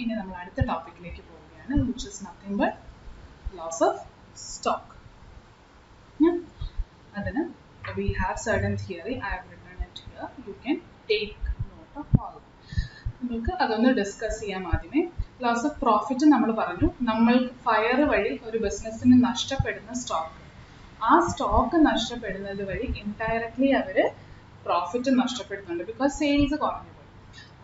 ഇനി നമ്മൾ അടുത്ത ടോപ്പിക്കിലേക്ക് പോവുകയാണ്, which is nothing but loss of stock. അതിന് we have certain theory. I have written it here. You can take note of all. നമുക്ക് അതൊന്ന് discuss ചെയ്യാം. ആദ്യമേ ലോസ് ഓഫ് പ്രോഫിറ്റ് നമ്മൾ പറഞ്ഞു. നമ്മൾക്ക് ഫയർ വഴി ഒരു ബിസിനസ്സിന് നഷ്ടപ്പെടുന്ന സ്റ്റോക്ക്, ആ സ്റ്റോക്ക് നഷ്ടപ്പെടുന്നത് വഴി ഇൻഡയറക്ട്ലി അവർ പ്രോഫിറ്റ് നഷ്ടപ്പെടുന്നുണ്ട്. ബിക്കോസ് സെയിൽസ് കുറഞ്ഞു പോയി.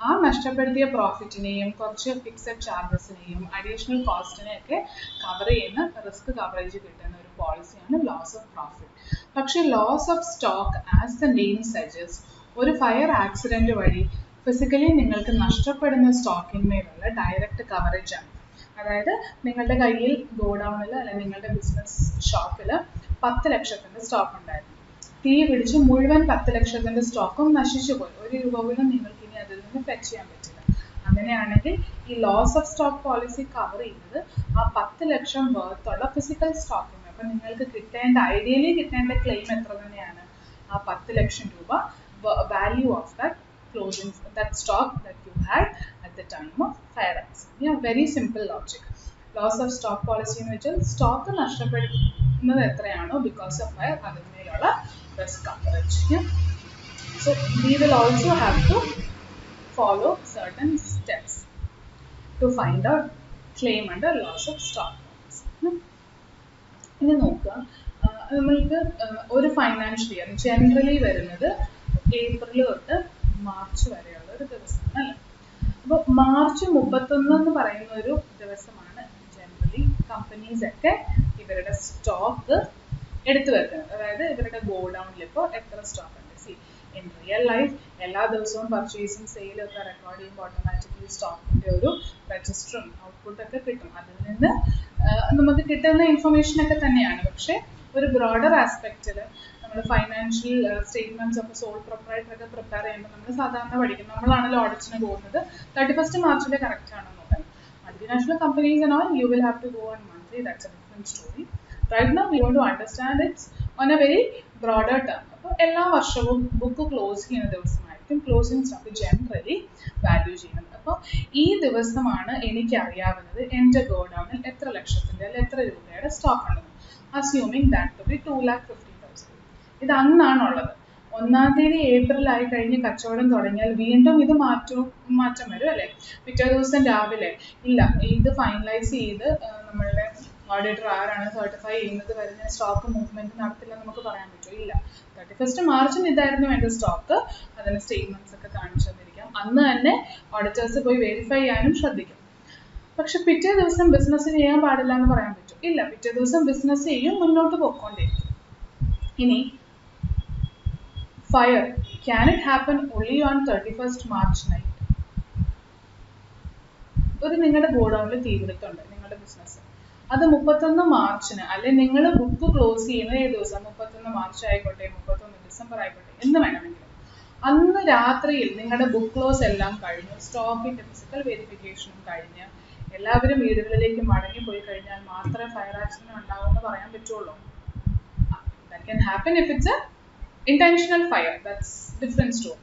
ആ നഷ്ടപ്പെടുത്തിയ പ്രോഫിറ്റിനെയും കുറച്ച് ഫിക്സഡ് ചാർജസിനെയും അഡീഷണൽ കോസ്റ്റിനെയൊക്കെ കവർ ചെയ്യുന്ന റിസ്ക് കവറേജ് കിട്ടുന്ന ഒരു പോളിസിയാണ് ലോസ് ഓഫ് പ്രോഫിറ്റ്. പക്ഷേ loss of stock as the name suggest ഒരു ഫയർ ആക്സിഡന്റ് വഴി ഫിസിക്കലി നിങ്ങൾക്ക് നഷ്ടപ്പെടുന്ന സ്റ്റോക്കിന്മേലുള്ള ഡയറക്റ്റ് കവറേജ് ആണ്. അതായത് നിങ്ങളുടെ കയ്യിൽ ഗോഡൗണിൽ അല്ലെങ്കിൽ നിങ്ങളുടെ ബിസിനസ് ഷോപ്പിൽ 10 ലക്ഷത്തിൻ്റെ സ്റ്റോക്ക് ഉണ്ടായിരുന്നു. തീ പിടിച്ച് മുഴുവൻ 10 ലക്ഷത്തിൻ്റെ സ്റ്റോക്കും നശിച്ചു പോയി. ഒരു രൂപ പോലും നിങ്ങൾക്ക് ഇനി അതിൽ നിന്ന് ഫെച്ച് ചെയ്യാൻ പറ്റില്ല. അങ്ങനെയാണെങ്കിൽ ഈ loss of stock policy cover ചെയ്യുന്നത് ആ 10 ലക്ഷം വർത്തുള്ള ഫിസിക്കൽ സ്റ്റോക്കിന്. അപ്പം നിങ്ങൾക്ക് ഐഡിയലി കിട്ടേണ്ട ക്ലെയിം എത്ര തന്നെയാണ്? ആ 10 ലക്ഷം രൂപ value of that closing, that stock that you had at the time of fire accident. Yeah, very simple logic. Loss of stock policy എന്ന് വെച്ചാൽ സ്റ്റോക്ക് നഷ്ടപ്പെടുന്നത് എത്രയാണോ ബിക്കോസ് ഓഫ് ഫയർ അതിന്മേലുള്ള risk coverage. So we will also have to follow certain steps to find out claim under loss of stock policy. ഇനി നോക്കുക, നമ്മൾക്ക് ഒരു financial year generally വരുന്നത് ഏപ്രിൽ തൊട്ട് മാർച്ച് വരെയുള്ള ഒരു ദിവസമാണ് അല്ലേ. അപ്പോൾ മാർച്ച് 31 എന്ന് പറയുന്ന ഒരു ദിവസമാണ് ജനറലി കമ്പനീസ് ഒക്കെ ഇവരുടെ സ്റ്റോക്ക് എടുത്തു വെക്കുന്നത്. അതായത് ഇവരുടെ ഗോഡൗണിൽ ഇപ്പോൾ എത്ര സ്റ്റോക്ക് ഉണ്ട്. സി ഇൻ റിയൽ ലൈഫ് എല്ലാ ദിവസവും പർച്ചേസും സെയിലും ഒക്കെ റെക്കോർഡ് ചെയ്യുമ്പോൾ ഓട്ടോമാറ്റിക്കലി സ്റ്റോക്കിൻ്റെ ഒരു രജിസ്റ്ററും ഔട്ട്പുട്ടൊക്കെ കിട്ടും. അതിൽ നിന്ന് നമുക്ക് കിട്ടുന്ന ഇൻഫർമേഷനൊക്കെ തന്നെയാണ്. പക്ഷേ ഒരു ബ്രോഡർ ആസ്പെക്റ്റിൽ നമ്മൾ ഫൈനാൻഷ്യൽ സ്റ്റേറ്റ്മെന്റ്സ് ഒക്കെ സോൾ പ്രൊപ്പറേറ്റർ ഒക്കെ പ്രിപ്പയർ ചെയ്യുമ്പോൾ നമ്മൾ സാധാരണ പഠിക്കും. നമ്മളാണല്ലോ ഓഡിറ്റിന് പോകുന്നത് 31st മാർച്ചിലെ കറക്റ്റ് ആണെന്ന് നോക്കാൻ. Multinational companies and all you will have to go on monthly. That's a different story. Right now we want to understand it's on a very broader term. അപ്പോൾ എല്ലാ വർഷവും ബുക്ക് ക്ലോസ് ചെയ്യുന്ന ദിവസമായിരിക്കും closing stock generally value ചെയ്യുന്നത്. അപ്പോൾ ഈ ദിവസമാണ് എനിക്കറിയാവുന്നത് എൻ്റെ ഗോഡൗണിൽ എത്ര ലക്ഷത്തിൻ്റെ അല്ലെങ്കിൽ എത്ര രൂപയുടെ സ്റ്റോക്ക് ഉണ്ടെന്ന്. Assuming that to be 2,50,000. ഇത് അന്നാണുള്ളത്. 1-ാം തീയതി ഏപ്രിൽ ആയി കഴിഞ്ഞ് കച്ചവടം തുടങ്ങിയാൽ വീണ്ടും ഇത് മാറ്റം വരും അല്ലേ. പിറ്റേ ദിവസം രാവിലെ ഇല്ല ഇത് ഫൈനലൈസ് ചെയ്ത് നമ്മളുടെ ഓഡിറ്റർ ആരാണ് സർട്ടിഫൈ ചെയ്യുന്നത് വരുന്ന സ്റ്റോക്ക് മൂവ്മെന്റ് നടത്തില്ല നമുക്ക് പറയാൻ പറ്റുമോ? ഇല്ല. 31st മാർച്ചിന് ഇതായിരുന്നു എൻ്റെ സ്റ്റോക്ക്. അതിന് സ്റ്റേറ്റ്മെന്റ്സ് ഒക്കെ കാണിച്ചു തന്നിരിക്കാം. അന്ന് തന്നെ ഓഡിറ്റേഴ്സ് പോയി വെരിഫൈ ചെയ്യാനും ശ്രദ്ധിക്കും. പക്ഷെ പിറ്റേ ദിവസം ബിസിനസ് ചെയ്യാൻ പാടില്ല എന്ന് പറയാൻ പറ്റും? ഇല്ല. പിറ്റേ ദിവസം ബിസിനസ് ചെയ്യും, മുന്നോട്ട് പോയിക്കൊണ്ടിരിക്കും. ഇനി fire, can it happen only on 31st March night? ഒരു നിങ്ങളുടെ ഗോഡൗണിൽ തീപിടുത്തമുണ്ട് നിങ്ങളുടെ ബിസിനസ്. അത് 31 മാർച്ചിന് അല്ലെങ്കിൽ നിങ്ങൾ ബുക്ക് ക്ലോസ് ചെയ്യുന്നത് ഏത് ദിവസം? 31 മാർച്ച് ആയിക്കോട്ടെ, 31 ഡിസംബർ ആയിക്കോട്ടെ, എന്ന് വേണമെങ്കിലും അന്ന് രാത്രിയിൽ നിങ്ങളുടെ ബുക്ക് ക്ലോസ് എല്ലാം കഴിഞ്ഞു, സ്റ്റോക്കിന്റെ ഫിസിക്കൽ വെരിഫിക്കേഷനും കഴിഞ്ഞ് എല്ലാവരും വീടുകളിലേക്ക് മടങ്ങിപ്പോയി കഴിഞ്ഞാൽ മാത്രമേ ഫയർ ആക്സിഡന്റ് ഉണ്ടാവുമെന്ന് പറയാൻ പറ്റുള്ളൂ. That can happen if it's a intentional fire. That's different story.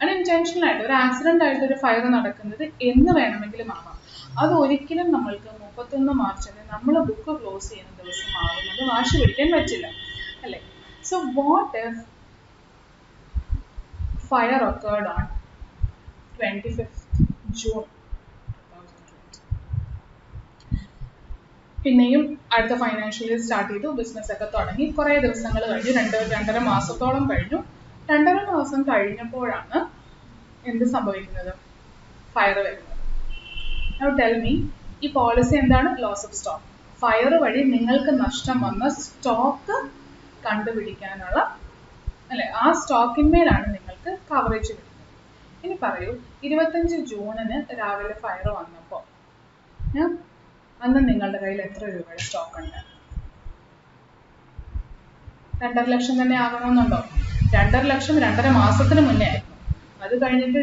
Unintentional ആയിട്ട് ഒരു ആക്സിഡന്റ് ആയിട്ട് ഒരു ഫയർ നടക്കുന്നത് എന്ന് വേണമെങ്കിലും ആവാം. അത് ഒരിക്കലും നമ്മൾക്ക് 31 മാർച്ചിന് നമ്മൾ ബുക്ക് ക്ലോസ് ചെയ്യുന്ന ദിവസം ആവുന്നത് വാശി പിടിക്കാൻ പറ്റില്ല അല്ലേ. So what if fire occurred on 25th June 2020? പിന്നെയും അടുത്ത ഫൈനാൻഷ്യൽ ഇയർ സ്റ്റാർട്ട് ചെയ്തു, ബിസിനസ് ഒക്കെ തുടങ്ങി. കുറേ ദിവസങ്ങൾ കഴിഞ്ഞു, 2-2.5 മാസത്തോളം കഴിഞ്ഞു. 2.5 മാസം കഴിഞ്ഞപ്പോഴാണ് എന്ത് സംഭവിക്കുന്നത്? ഫയർ വരുന്നത്. Now tell me, ഈ പോളിസി എന്താണ്? Loss of stock. ഫയർ വഴി നിങ്ങൾക്ക് നഷ്ടം വന്ന സ്റ്റോക്ക് കണ്ടുപിടിക്കാനുള്ള അല്ലെ, ആ സ്റ്റോക്കിന്മേലാണ് നിങ്ങൾക്ക് കവറേജ് കിട്ടുന്നത്. ഇനി പറയൂ, 25 ജൂണിന് രാവിലെ ഫയർ വന്നപ്പോൾ അന്ന് നിങ്ങളുടെ കയ്യിൽ എത്ര രൂപയുടെ സ്റ്റോക്ക് ഉണ്ട്? 2.5 ലക്ഷം തന്നെ ആകണമെന്നുണ്ടോ? 2.5 ലക്ഷം 2.5 മാസത്തിന് മുന്നേ ആയിരുന്നു. അത് കഴിഞ്ഞിട്ട്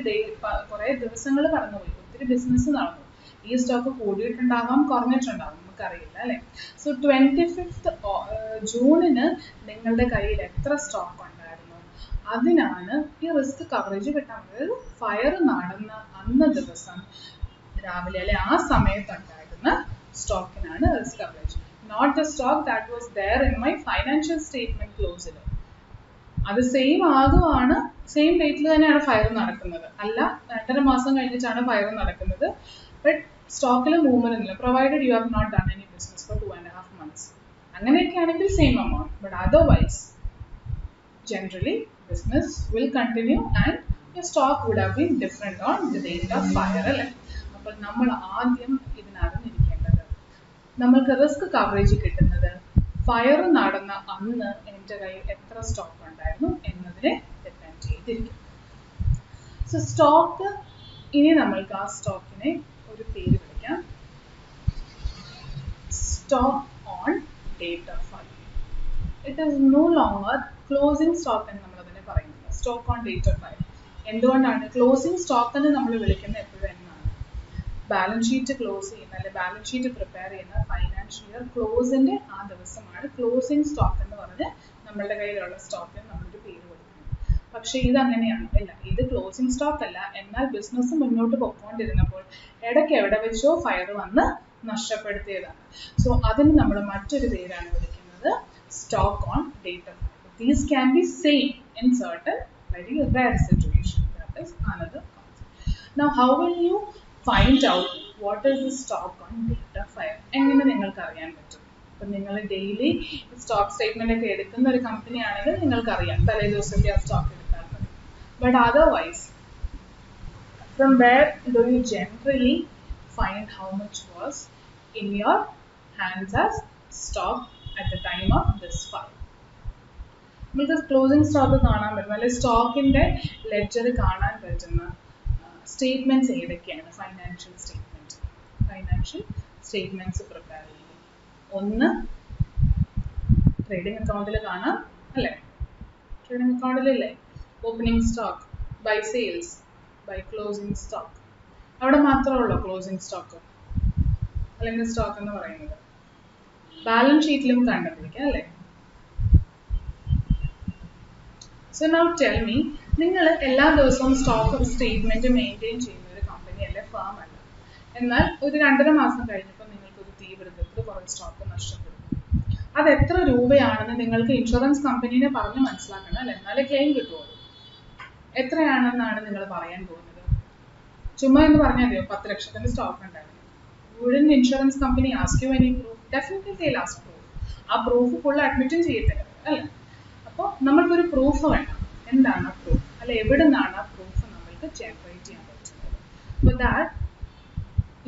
കുറേ ദിവസങ്ങൾ കടന്നുപോയി, ഒത്തിരി ബിസിനസ് നടന്നു. ഈ സ്റ്റോക്ക് കൂടിയിട്ടുണ്ടാവാം, കുറഞ്ഞിട്ടുണ്ടാവാം, നമുക്കറിയില്ല അല്ലേ. സോ 25th ജൂണിന് നിങ്ങളുടെ കയ്യിൽ എത്ര സ്റ്റോക്ക് ഉണ്ടായിരുന്നു, അതിനാണ് ഈ റിസ്ക് കവറേജ് കിട്ടാൻ. അതായത് ഫയർ നടന്ന അന്ന് ദിവസം രാവിലെ അല്ലെ ആ സമയത്തുണ്ടായിരുന്ന സ്റ്റോക്കിനാണ് risk coverage. Not the stock that was there in my financial statement ക്ലോസിൽ. അത് സെയിം ആകുവാണ്, സെയിം ഡേറ്റിൽ തന്നെയാണ് ഫയർ നടക്കുന്നത്, അല്ല 2.5 മാസം കഴിഞ്ഞിട്ടാണ് ഫയർ നടക്കുന്നത്. ബട്ട് സ്റ്റോക്കിൽ മൂവ്മെന്റ് ഇല്ല, provided you have not done any business for 2.5 months. അങ്ങനെയൊക്കെ ആണെങ്കിൽ same amount. But otherwise generally business will continue and your stock would have been different on the date of fire അല്ലേ. അപ്പോൾ നമ്മൾ ആദ്യം ഇതിനറിഞ്ഞിരിക്കേണ്ടത് നമ്മൾക്ക് risk coverage കിട്ടുന്നത് fire നടന്ന അന്ന് എൻ്റെ കയ്യിൽ എത്ര സ്റ്റോക്ക് ഉണ്ടായിരുന്നു എന്നതിനെ ഡിപ്പെൻഡ് ചെയ്തിരിക്കും. സോ സ്റ്റോക്ക്, ഇനി നമ്മൾക്ക് ആ സ്റ്റോക്കിനെ ഒരു പേര് വിളിക്കാം, stock on date of fire. It is no longer closing stock എന്ന് നമ്മൾ അതിനെ പറയുന്നത്, stock on date of fire. എന്തുകൊണ്ടാണ് ക്ലോസിംഗ് സ്റ്റോക്ക് എന്ന് നമ്മൾ വിളിക്കുന്നത്? എപ്പോഴും എന്നാണ് ബാലൻസ് ഷീറ്റ് ക്ലോസ് ചെയ്യുന്ന അല്ലെ ബാലൻസ് ഷീറ്റ് പ്രിപ്പയർ ചെയ്യുന്ന ഫൈനാൻഷ്യൽ ഇയർ ക്ലോസിന്റെ ആ ദിവസമാണ് ക്ലോസിംഗ് സ്റ്റോക്ക് എന്ന് പറഞ്ഞ് നമ്മളുടെ കയ്യിലുള്ള സ്റ്റോക്കിന് നമ്മളൊരു പേര് കൊടുക്കുന്നത്. പക്ഷേ ഇത് അങ്ങനെയാണ് അല്ല, ഇത് ക്ലോസിംഗ് സ്റ്റോക്ക് അല്ല. എന്നാൽ ബിസിനസ് മുന്നോട്ട് പൊക്കോണ്ടിരുന്നപ്പോൾ ഇടയ്ക്ക് എവിടെ വെച്ചോ ഫയർ വന്ന് നഷ്ടപ്പെടുത്തിയതാണ്. സോ അതിന് നമ്മൾ മറ്റൊരു പേരാണ് വിളിക്കുന്നത് stock on date of fire. These can be same in certain very rare situation. That is another concept. Now, how will you find out what is the stock on date of fire? എങ്ങനെ നിങ്ങൾക്ക് അറിയാൻ പറ്റും? അപ്പം നിങ്ങൾ daily stock statement ഒക്കെ എടുക്കുന്ന ഒരു company ആണെങ്കിൽ നിങ്ങൾക്ക് അറിയാം തലേ ദിവസത്തെ ആ സ്റ്റോക്ക് എടുത്താൽ മതി. But otherwise from where do you generally find how much was in your hands as stock at the time of this file? നമുക്ക് ക്ലോസിംഗ് സ്റ്റോക്ക് കാണാൻ പറ്റുന്ന അല്ലെങ്കിൽ സ്റ്റോക്കിന്റെ ലെഡ്ജർ കാണാൻ പറ്റുന്ന സ്റ്റേറ്റ്മെന്റ്സ് ഏതൊക്കെയാണ്? ഫൈനാൻഷ്യൽ സ്റ്റേറ്റ്മെന്റ്സ് പ്രിപ്പയർ ചെയ്യുക. ഒന്ന് ട്രേഡിംഗ് അക്കൗണ്ടിൽ കാണാം അല്ലേ? ട്രേഡിംഗ് അക്കൗണ്ടിലല്ലേ opening stock, by sales, by closing stock. അവിടെ മാത്രമേ ഉള്ളൂ ക്ലോസിംഗ് സ്റ്റോക്ക് അല്ലെങ്കിൽ സ്റ്റോക്ക് എന്ന് പറയുന്നത്. ബാലൻസ് ഷീറ്റിലും കണ്ടുപിടിക്കാം അല്ലേ? സോ നൗ ടെൽ മീ, നിങ്ങൾ എല്ലാ ദിവസവും സ്റ്റോക്ക് സ്റ്റേറ്റ്മെന്റ് മെയിൻറ്റെയിൻ ചെയ്യുന്ന ഒരു കമ്പനി അല്ലെ, ഫേം അല്ല. എന്നാൽ ഒരു 2.5 മാസം കഴിഞ്ഞപ്പോൾ നിങ്ങൾക്കൊരു തീപിടുത്തത്തിൽ കുറേ സ്റ്റോക്ക് നഷ്ടപ്പെടും. അത് എത്ര രൂപയാണെന്ന് നിങ്ങൾക്ക് ഇൻഷുറൻസ് കമ്പനീനെ പറഞ്ഞ് മനസ്സിലാക്കണം അല്ലേ, എന്നാലേ ക്ലെയിം കിട്ടുള്ളൂ. എത്രയാണെന്നാണ് നിങ്ങൾ പറയാൻ പോകുന്നത്? ചുമ്മാ എന്ന് പറഞ്ഞാൽ മതിയോ 10 ലക്ഷത്തിന്റെ സ്റ്റോക്ക് ഉണ്ടായിരുന്നു? Wouldn't insurance company ask you any proof? Definitely they'll ask proof. ആ പ്രൂഫ് ഫുൾ അഡ്മിറ്റും ചെയ്യത്തില്ല അല്ലേ? അപ്പോൾ നമ്മൾക്കൊരു പ്രൂഫ് വേണം. എന്താണ് ആ പ്രൂഫ്? അല്ലെ എവിടെ നിന്നാണ് ആ പ്രൂഫ് നമ്മൾക്ക് ജനറേറ്റ് ചെയ്യാൻ പറ്റുന്നത്? For that,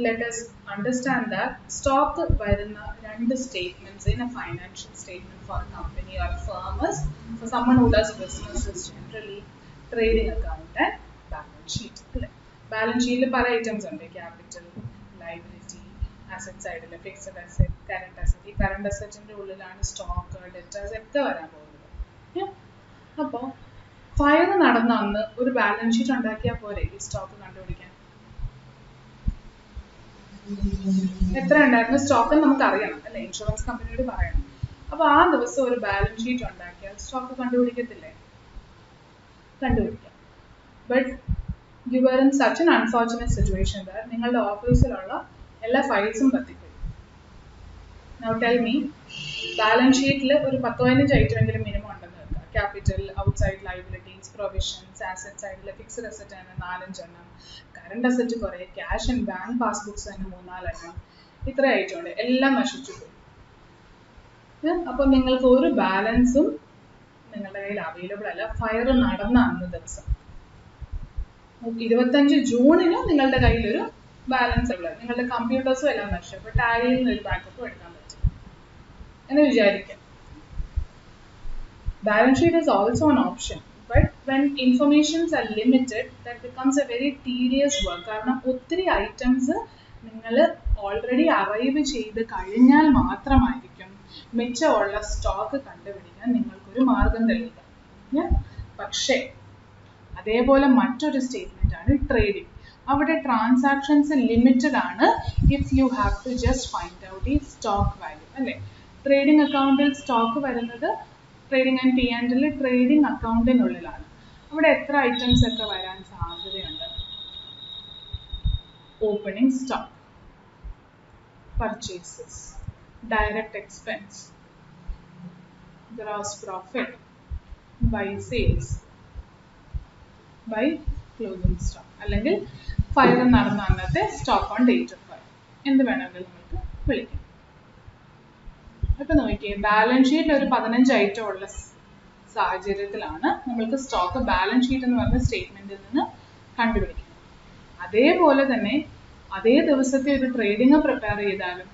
let us understand that stock വരുന്ന 2 statements in a financial statement for a company or firm is, for someone who does business, is generally trading account and balance sheet. Balance ഷീറ്റിൽ പല items ഉണ്ട്, capital, liability, asset സൈഡിൽ fixed asset, current asset. ഈ current അസറ്റിന്റെ ഉള്ളിലാണ് stock, debtors ഒക്കെ വരാൻ പോകുന്നത്. അപ്പോൾ ഫയർ നടന്ന അന്ന് ഒരു ബാലൻസ് ഷീറ്റ് ഉണ്ടാക്കിയാൽ പോരെ ഈ സ്റ്റോക്ക് കണ്ടുപിടിക്കാൻ? എത്ര ഉണ്ടായിരുന്ന സ്റ്റോക്ക് നമുക്ക് അറിയണം അല്ലെ, ഇൻഷുറൻസ് കമ്പനിയോട് പറയണം. അപ്പോൾ ആ ദിവസം ഒരു ബാലൻസ് ഷീറ്റ് ഉണ്ടാക്കിയാൽ സ്റ്റോക്ക് കണ്ടുപിടിക്കത്തില്ലേ? കണ്ടുപിടിക്കാം. But you were in such an unfortunate situation that നിങ്ങളുടെ ഓഫീസിലുള്ള എല്ലാ ഫയൽസും കത്തിപ്പോയി. Now tell me, ബാലൻസ് ഷീറ്റിൽ ഒരു 10-15 ഐറ്റമെങ്കിലും മിനിമം ഉണ്ടെന്ന് വെക്കുക. Capital, outside liabilities, provisions, asset സൈഡിൽ ഫിക്സഡ് അസറ്റ് തന്നെ 4-5 എണ്ണം, കറണ്ട് അസറ്റ് കുറേ, ക്യാഷ് ആൻഡ് ബാങ്ക് പാസ്ബുക്സ് തന്നെ 3-4 എണ്ണം. ഇത്ര ഐറ്റം ഉണ്ട്, എല്ലാം നശിച്ചു പോയി. അപ്പോൾ നിങ്ങൾക്ക് ഒരു ബാലൻസും നിങ്ങളുടെ കയ്യിൽ അവൈലബിൾ അല്ല ഫയർ നടന്ന അന്ന് ദിവസം. 25 ജൂണിന് നിങ്ങളുടെ കയ്യിലൊരു ബാലൻസ് ഉള്ളത്, നിങ്ങളുടെ കമ്പ്യൂട്ടേഴ്സും എല്ലാം നശിച്ചു. അപ്പോൾ ടാലിയിൽ നിന്ന് ഒരു ബാക്കപ്പ് എടുക്കാൻ പറ്റും എന്ന് വിചാരിക്കാം. Balance sheet is also an option, but when informations are limited, that becomes a very tedious work. കാരണം ഒത്തിരി ഐറ്റംസ് നിങ്ങൾ ഓൾറെഡി അറൈവ് ചെയ്ത് കഴിഞ്ഞാൽ മാത്രമായിരിക്കും മിച്ചമുള്ള സ്റ്റോക്ക് കണ്ടുപിടിക്കാൻ നിങ്ങൾക്കൊരു മാർഗം തെളിയിക്കുക. പക്ഷേ അതേപോലെ മറ്റൊരു സ്റ്റേറ്റ്മെന്റ് ആണ് ട്രേഡിംഗ്. അവിടെ ട്രാൻസാക്ഷൻസ് ലിമിറ്റഡ് ആണ്. If you have to just find out ഈ സ്റ്റോക്ക് വാല്യൂ അല്ലേ. ട്രേഡിംഗ് അക്കൗണ്ടിൽ സ്റ്റോക്ക് വരുന്നത് ട്രേഡിംഗ് ആൻഡ് P&L ട്രേഡിംഗ് അക്കൗണ്ടിനുള്ളിലാണ്. അവിടെ എത്ര ഐറ്റംസ് ഒക്കെ വരാൻ സാധ്യതയുണ്ട്? opening stock, purchases, direct expense, gross profit, by sales, by closing stock. അല്ലെങ്കിൽ ഫയർ നടന്ന അന്നത്തെ stock on date of fire എന്ത് വേണമെങ്കിലും നമുക്ക് വിളിക്കാം. അപ്പൊ നോക്കിയേ, ബാലൻസ് ഷീറ്റിൽ ഒരു 15 ഐറ്റം ഉള്ള സാഹചര്യത്തിലാണ് നമ്മൾക്ക് സ്റ്റോക്ക് ബാലൻസ് ഷീറ്റ് എന്ന് പറഞ്ഞ സ്റ്റേറ്റ്മെന്റിൽ നിന്ന് കണ്ടുപിടിക്കുന്നത്. അതേപോലെ തന്നെ അതേ ദിവസത്തെ ഒരു ട്രേഡിംഗ് പ്രിപ്പയർ ചെയ്താലും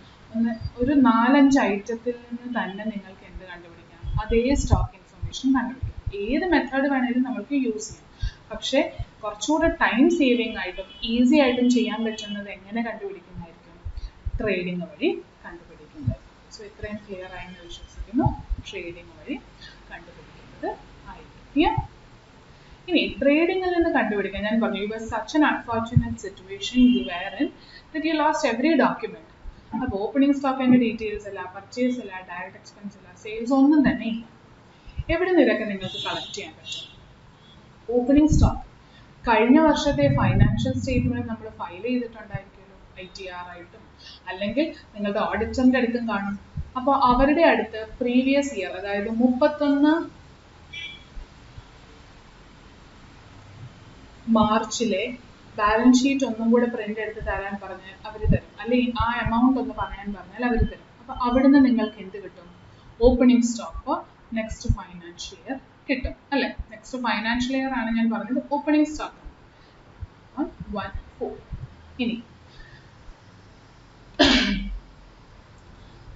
ഒരു 4-5 ഐറ്റത്തിൽ നിന്ന് തന്നെ നിങ്ങൾക്ക് എന്ത് കണ്ടുപിടിക്കാം? അതേ സ്റ്റോക്ക് ഇൻഫർമേഷൻ കണ്ടുപിടിക്കാം. ഏത് മെത്തേഡ് വേണമെങ്കിലും നമുക്ക് യൂസ് ചെയ്യാം. പക്ഷേ കുറച്ചുകൂടെ ടൈം സേവിങ് ആയിട്ടും ഈസി ആയിട്ടും ചെയ്യാൻ പറ്റുന്നത് എങ്ങനെ കണ്ടുപിടിക്കുന്നതായിരിക്കും? ട്രേഡിംഗ് വഴി കണ്ടുപിടിക്കുന്നതായിരിക്കും. സോ ഇത്രയും ക്ലിയർ ആയെന്ന് വിശ്വസിക്കുന്നു. ട്രേഡിംഗ് വഴി കണ്ടുപിടിക്കുന്നത് ആയിരിക്കും. ഇനി ട്രേഡിംഗിൽ നിന്ന് കണ്ടുപിടിക്കാൻ ഞാൻ പറഞ്ഞു, you was such an unfortunate situation you were in that you lost every document. അപ്പോൾ ഓപ്പണിംഗ് സ്റ്റോക്കിന്റെ ഡീറ്റെയിൽസ് അല്ല, പർച്ചേസ് അല്ല, ഡയറക്റ്റ് എക്സ്പെൻസ് അല്ല, സെയിൽസ് ഒന്നും തന്നെ ഇല്ല. എവിടെ നിന്നൊക്കെ നിങ്ങൾക്ക് കളക്ട് ചെയ്യാൻ പറ്റും? ഓപ്പണിംഗ് സ്റ്റോക്ക് കഴിഞ്ഞ വർഷത്തെ ഫൈനാൻഷ്യൽ സ്റ്റേറ്റ്മെന്റ് നമ്മൾ ഫയൽ ചെയ്തിട്ടുണ്ടായിരിക്കുമല്ലോ, ITR ആയിട്ടും, അല്ലെങ്കിൽ നിങ്ങളുടെ ഓഡിറ്ററിന്റെ അടുത്തും കാണും. അപ്പോൾ അവരുടെ അടുത്ത് പ്രീവിയസ് ഇയർ, അതായത് 31 മാർച്ചിലെ ബാലൻസ് ഷീറ്റ് ഒന്നും കൂടെ പ്രിന്റ് എടുത്ത് തരാൻ പറഞ്ഞാൽ അവർ തരും, അല്ലെങ്കിൽ ആ എമൗണ്ട് ഒന്ന് പറയാൻ പറഞ്ഞാൽ അവർ തരും. അപ്പൊ അവിടുന്ന് നിങ്ങൾക്ക് എന്ത് കിട്ടും? Opening stock next financial year കിട്ടും അല്ലെ? നെക്സ്റ്റ് ഫൈനാൻഷ്യൽ ഇയർ ആണ് ഞാൻ പറഞ്ഞത് ഓപ്പണിംഗ് സ്റ്റോക്ക് 114. ഇനി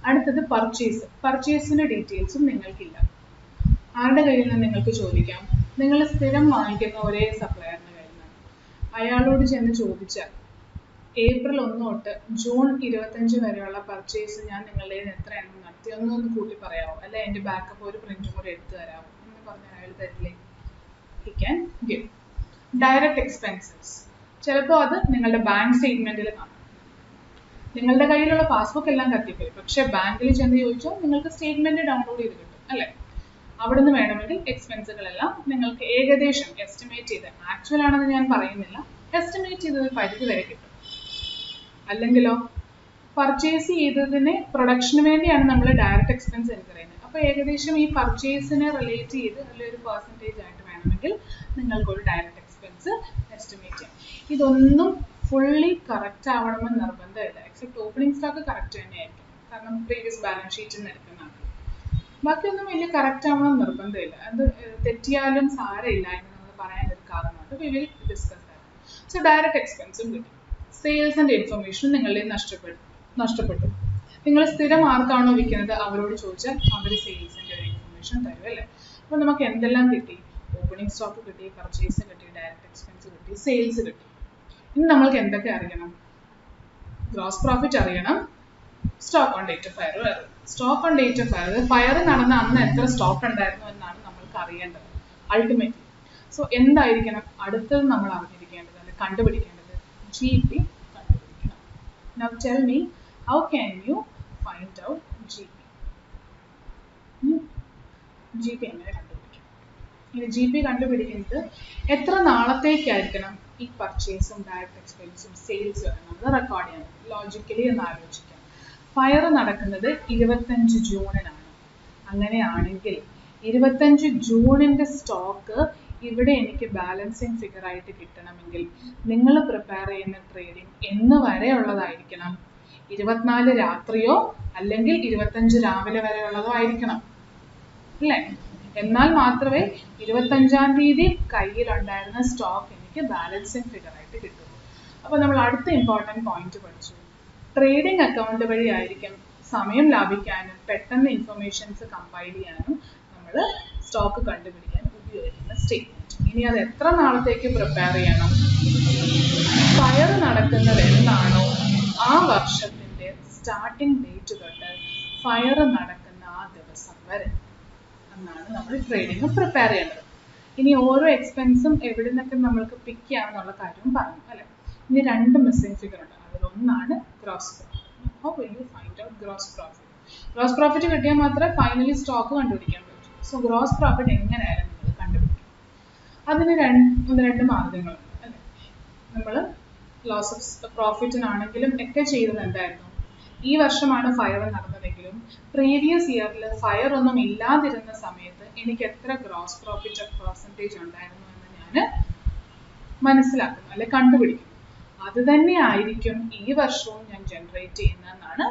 അടുത്തത് പർച്ചേസ്. പർച്ചേസിന്റെ ഡീറ്റെയിൽസും നിങ്ങൾക്കില്ല. ആരുടെ കയ്യിൽ നിന്ന് നിങ്ങൾക്ക് ചോദിക്കാം? നിങ്ങൾ സ്ഥിരം വാങ്ങിക്കുന്ന ഒരേ സപ്ലയറിന്റെ കയ്യിൽ നിന്ന്. അയാളോട് ചെന്ന് ചോദിച്ചാൽ ഏപ്രിൽ 1 തൊട്ട് ജൂൺ 25 വരെയുള്ള പർച്ചേസ് ഞാൻ നിങ്ങളുടെ എത്ര എണ്ണം നടത്തി ഒന്നൊന്ന് കൂട്ടി പറയാമോ, അല്ലെ എൻ്റെ ബാക്കപ്പ് ഒരു പ്രിന്റും കൂടെ എടുത്തു തരാമോ എന്ന് പറഞ്ഞാൽ അയാൾ തരില്ലേ? He can give. Direct expenses ചിലപ്പോൾ അത് നിങ്ങളുടെ ബാങ്ക് സ്റ്റേറ്റ്മെന്റിൽ കാണും. നിങ്ങളുടെ കയ്യിലുള്ള പാസ്ബുക്ക് എല്ലാം കത്തിപ്പോയി, പക്ഷെ ബാങ്കിൽ ചെന്ന് ചോദിച്ചാൽ നിങ്ങൾക്ക് സ്റ്റേറ്റ്മെന്റ് ഡൗൺലോഡ് ചെയ്ത് കിട്ടും അല്ലെ? അവിടുന്ന് വേണമെങ്കിൽ എക്സ്പെൻസുകളെല്ലാം നിങ്ങൾക്ക് ഏകദേശം എസ്റ്റിമേറ്റ് ചെയ്ത്, ആക്ച്വൽ ആണെന്ന് ഞാൻ പറയുന്നില്ല, എസ്റ്റിമേറ്റ് ചെയ്തത് പരിധി വരെ കിട്ടും. അല്ലെങ്കിലോ പർച്ചേസ് ചെയ്തതിന് പ്രൊഡക്ഷന് വേണ്ടിയാണ് നമ്മൾ ഡയറക്റ്റ് എക്സ്പെൻസ് എന്ന് പറയുന്നത്. അപ്പോൾ ഏകദേശം ഈ പർച്ചേസിനെ റിലേറ്റ് ചെയ്ത് അതിലൊരു പെർസെൻറ്റേജ് ആയിട്ട് വേണമെങ്കിൽ നിങ്ങൾക്കൊരു ഡയറക്റ്റ് എക്സ്പെൻസ് എസ്റ്റിമേറ്റ് ചെയ്യാം. ഇതൊന്നും ഫുള്ളി കറക്റ്റ് ആവണമെന്ന് നിർബന്ധമില്ല. എക്സെപ്റ്റ് ഓപ്പണിംഗ് സ്റ്റോക്ക് കറക്റ്റ് തന്നെയായിരിക്കും, കാരണം പ്രീവിയസ് ബാലൻസ് ഷീറ്റിൽ നിന്ന് എടുക്കുന്നതാണ്. ബാക്കിയൊന്നും വലിയ കറക്റ്റ് ആവണമെന്ന് നിർബന്ധമില്ല. അത് തെറ്റിയാലും സാരമില്ല എന്ന് നമ്മൾ പറയാൻ ഒരു കാരണമുണ്ട്. We will discuss that. So direct എക്സ്പെൻസും കിട്ടും. സെയിൽസിന്റെ ഇൻഫർമേഷൻ നിങ്ങളുടെ നഷ്ടപ്പെട്ടു. നിങ്ങൾ സ്ഥിരം ആർക്കാണോ വിൽക്കുന്നത് അവരോട് ചോദിച്ചാൽ അവർ സെയിൽസിന്റെ ഒരു ഇൻഫർമേഷൻ തരും അല്ലേ? അപ്പോൾ നമുക്ക് എന്തെല്ലാം കിട്ടി? ഓപ്പണിംഗ് സ്റ്റോക്ക് കിട്ടി, പർച്ചേസ് കിട്ടി, ഡയറക്റ്റ് എക്സ്പെൻസ് കിട്ടി, സെയിൽസ് കിട്ടി. ഇനി നമ്മൾക്ക് എന്തൊക്കെ അറിയണം? ഗ്രോസ് പ്രോഫിറ്റ് അറിയണം, stock on date of fire അറിയണം. Stock on date of fire, fire നടന്ന അന്ന് എത്ര സ്റ്റോക്ക് ഉണ്ടായിരുന്നു എന്നാണ് നമ്മൾക്ക് അറിയേണ്ടത് അൾട്ടിമേറ്റ്ലി. സോ എന്തായിരിക്കണം അടുത്തത് നമ്മൾ അറിഞ്ഞിരിക്കേണ്ടത്, അല്ലെങ്കിൽ കണ്ടുപിടിക്കേണ്ടത്? GP കണ്ടുപിടിക്കണം. Now tell me, how can you find out GP? GP എങ്ങനെ കണ്ടുപിടിക്കും? ഇനി GP കണ്ടുപിടിക്കുന്നത് എത്ര നാളത്തേക്കായിരിക്കണം ഈ പർച്ചേസും ഡയറക്റ്റ് എക്സ്പെൻസും സെയിൽസും നമ്മൾ റെക്കോർഡ് ചെയ്യണം? ലോജിക്കലി എന്ന് ആലോചിക്കാം. ഫയർ നടക്കുന്നത് 25 ജൂണിനാണ്. അങ്ങനെയാണെങ്കിൽ 25 ജൂണിന്റെ സ്റ്റോക്ക് ഇവിടെ എനിക്ക് ബാലൻസിങ് ഫിഗർ ആയിട്ട് കിട്ടണമെങ്കിൽ നിങ്ങൾ പ്രിപ്പയർ ചെയ്യുന്ന ട്രേഡിംഗ് എന്ന് വരെ ഉള്ളതായിരിക്കണം? 24 രാത്രിയോ അല്ലെങ്കിൽ 25 രാവിലെ വരെ ഉള്ളതോ ആയിരിക്കണം അല്ലേ? എന്നാൽ മാത്രമേ 25-ാം തീയതി കയ്യിലുണ്ടായിരുന്ന സ്റ്റോക്ക് എനിക്ക് ബാലൻസിങ് ഫിഗർ ആയിട്ട് കിട്ടുള്ളൂ. അപ്പോൾ നമ്മൾ അടുത്ത ഇമ്പോർട്ടൻറ്റ് പോയിന്റ് പഠിച്ചു. ട്രേഡിംഗ് അക്കൗണ്ട് വഴി ആയിരിക്കും സമയം ലാഭിക്കാനും പെട്ടെന്ന് ഇൻഫർമേഷൻസ് കമ്പൈൽ ചെയ്യാനും നമ്മൾ സ്റ്റോക്ക് കണ്ടുപിടിക്കാൻ ഉപയോഗിക്കുന്ന സ്റ്റേറ്റ്മെന്റ്. ഇനി അത് എത്ര നാളത്തേക്ക് പ്രിപ്പയർ ചെയ്യണം? ഫയർ നടക്കുന്നത് എന്നാണോ ആ വർഷത്തിന്റെ സ്റ്റാർട്ടിംഗ് ഡേറ്റ് തൊട്ട് ഫയർ നടക്കുന്ന ആ ദിവസം വരെ എന്നാണ് നമ്മൾ ട്രേഡിംഗ് പ്രിപ്പയർ ചെയ്യേണ്ടത്. ഇനി ഓരോ എക്സ്പെൻസും എവിടെ നിന്നൊക്കെ നമ്മൾക്ക് പിക്ക് ചെയ്യാമെന്നുള്ള കാര്യവും പറഞ്ഞു അല്ലെ? ഇനി 2 മിസ്സിംഗ് ഫിഗർ ഉണ്ട്. അതിലൊന്നാണ് gross profit. How will you find out gross profit? Gross profit കിട്ടിയാൽ മാത്രമേ ഫൈനലി സ്റ്റോക്ക് കണ്ടുപിടിക്കാൻ പറ്റൂ. സോ ഗ്രോസ് പ്രോഫിറ്റ് എങ്ങനെയായാലും നിങ്ങൾ കണ്ടുപിടിക്കും. അതിന് 2 മാർഗങ്ങളുണ്ട് അല്ലേ? നമ്മൾ ലോസ് ഓഫ് പ്രോഫിറ്റിനാണെങ്കിലും ഒക്കെ ചെയ്തത് എന്തായിരുന്നു? ഈ വർഷമാണ് ഫയർ നടന്നതെങ്കിലും പ്രീവിയസ് ഇയറിൽ ഫയർ ഒന്നും ഇല്ലാതിരുന്ന സമയത്ത് എനിക്ക് എത്ര ഗ്രോസ് പ്രോഫിറ്റ് പെർസെൻറ്റേജ് ഉണ്ടായിരുന്നു എന്ന് ഞാൻ മനസ്സിലാക്കുന്നു അല്ലെ കണ്ടുപിടിക്കുന്നു. അത് തന്നെ ആയിരിക്കും ഈ വർഷവും ഞാൻ ജനറേറ്റ് ചെയ്യുന്നതെന്നാണ്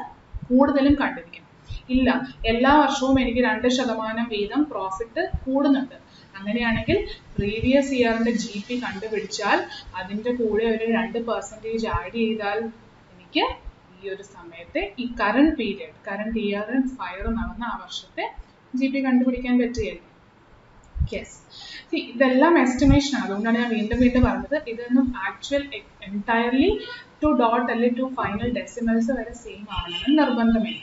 കൂടുതലും കണ്ടിരിക്കുന്നത്. ഇല്ല, എല്ലാ വർഷവും എനിക്ക് 2% വീതം പ്രോഫിറ്റ് കൂടുന്നുണ്ട്. അങ്ങനെയാണെങ്കിൽ പ്രീവിയസ് ഇയറിന്റെ GP കണ്ടുപിടിച്ചാൽ അതിൻ്റെ കൂടെ ഒരു 2% ആഡ് ചെയ്താൽ എനിക്ക് ഈ ഒരു സമയത്തെ ഈ കറണ്ട് ഇയർ ഫയർ നടന്ന ആ വർഷത്തെ GP കണ്ടുപിടിക്കാൻ പറ്റുകയില്ല. യെസ്, ഇതെല്ലാം എസ്റ്റിമേഷൻ ആണ്. അതുകൊണ്ടാണ് ഞാൻ വീണ്ടും പറഞ്ഞത് ഇതൊന്നും ആക്ച്വൽ എൻറ്റയർലി ടു ഡോട്ട് അല്ലെങ്കിൽ ടു ഫൈനൽ ഡെസിമൽസ് വരെ സെയിം ആവണമെന്ന് നിർബന്ധമില്ല.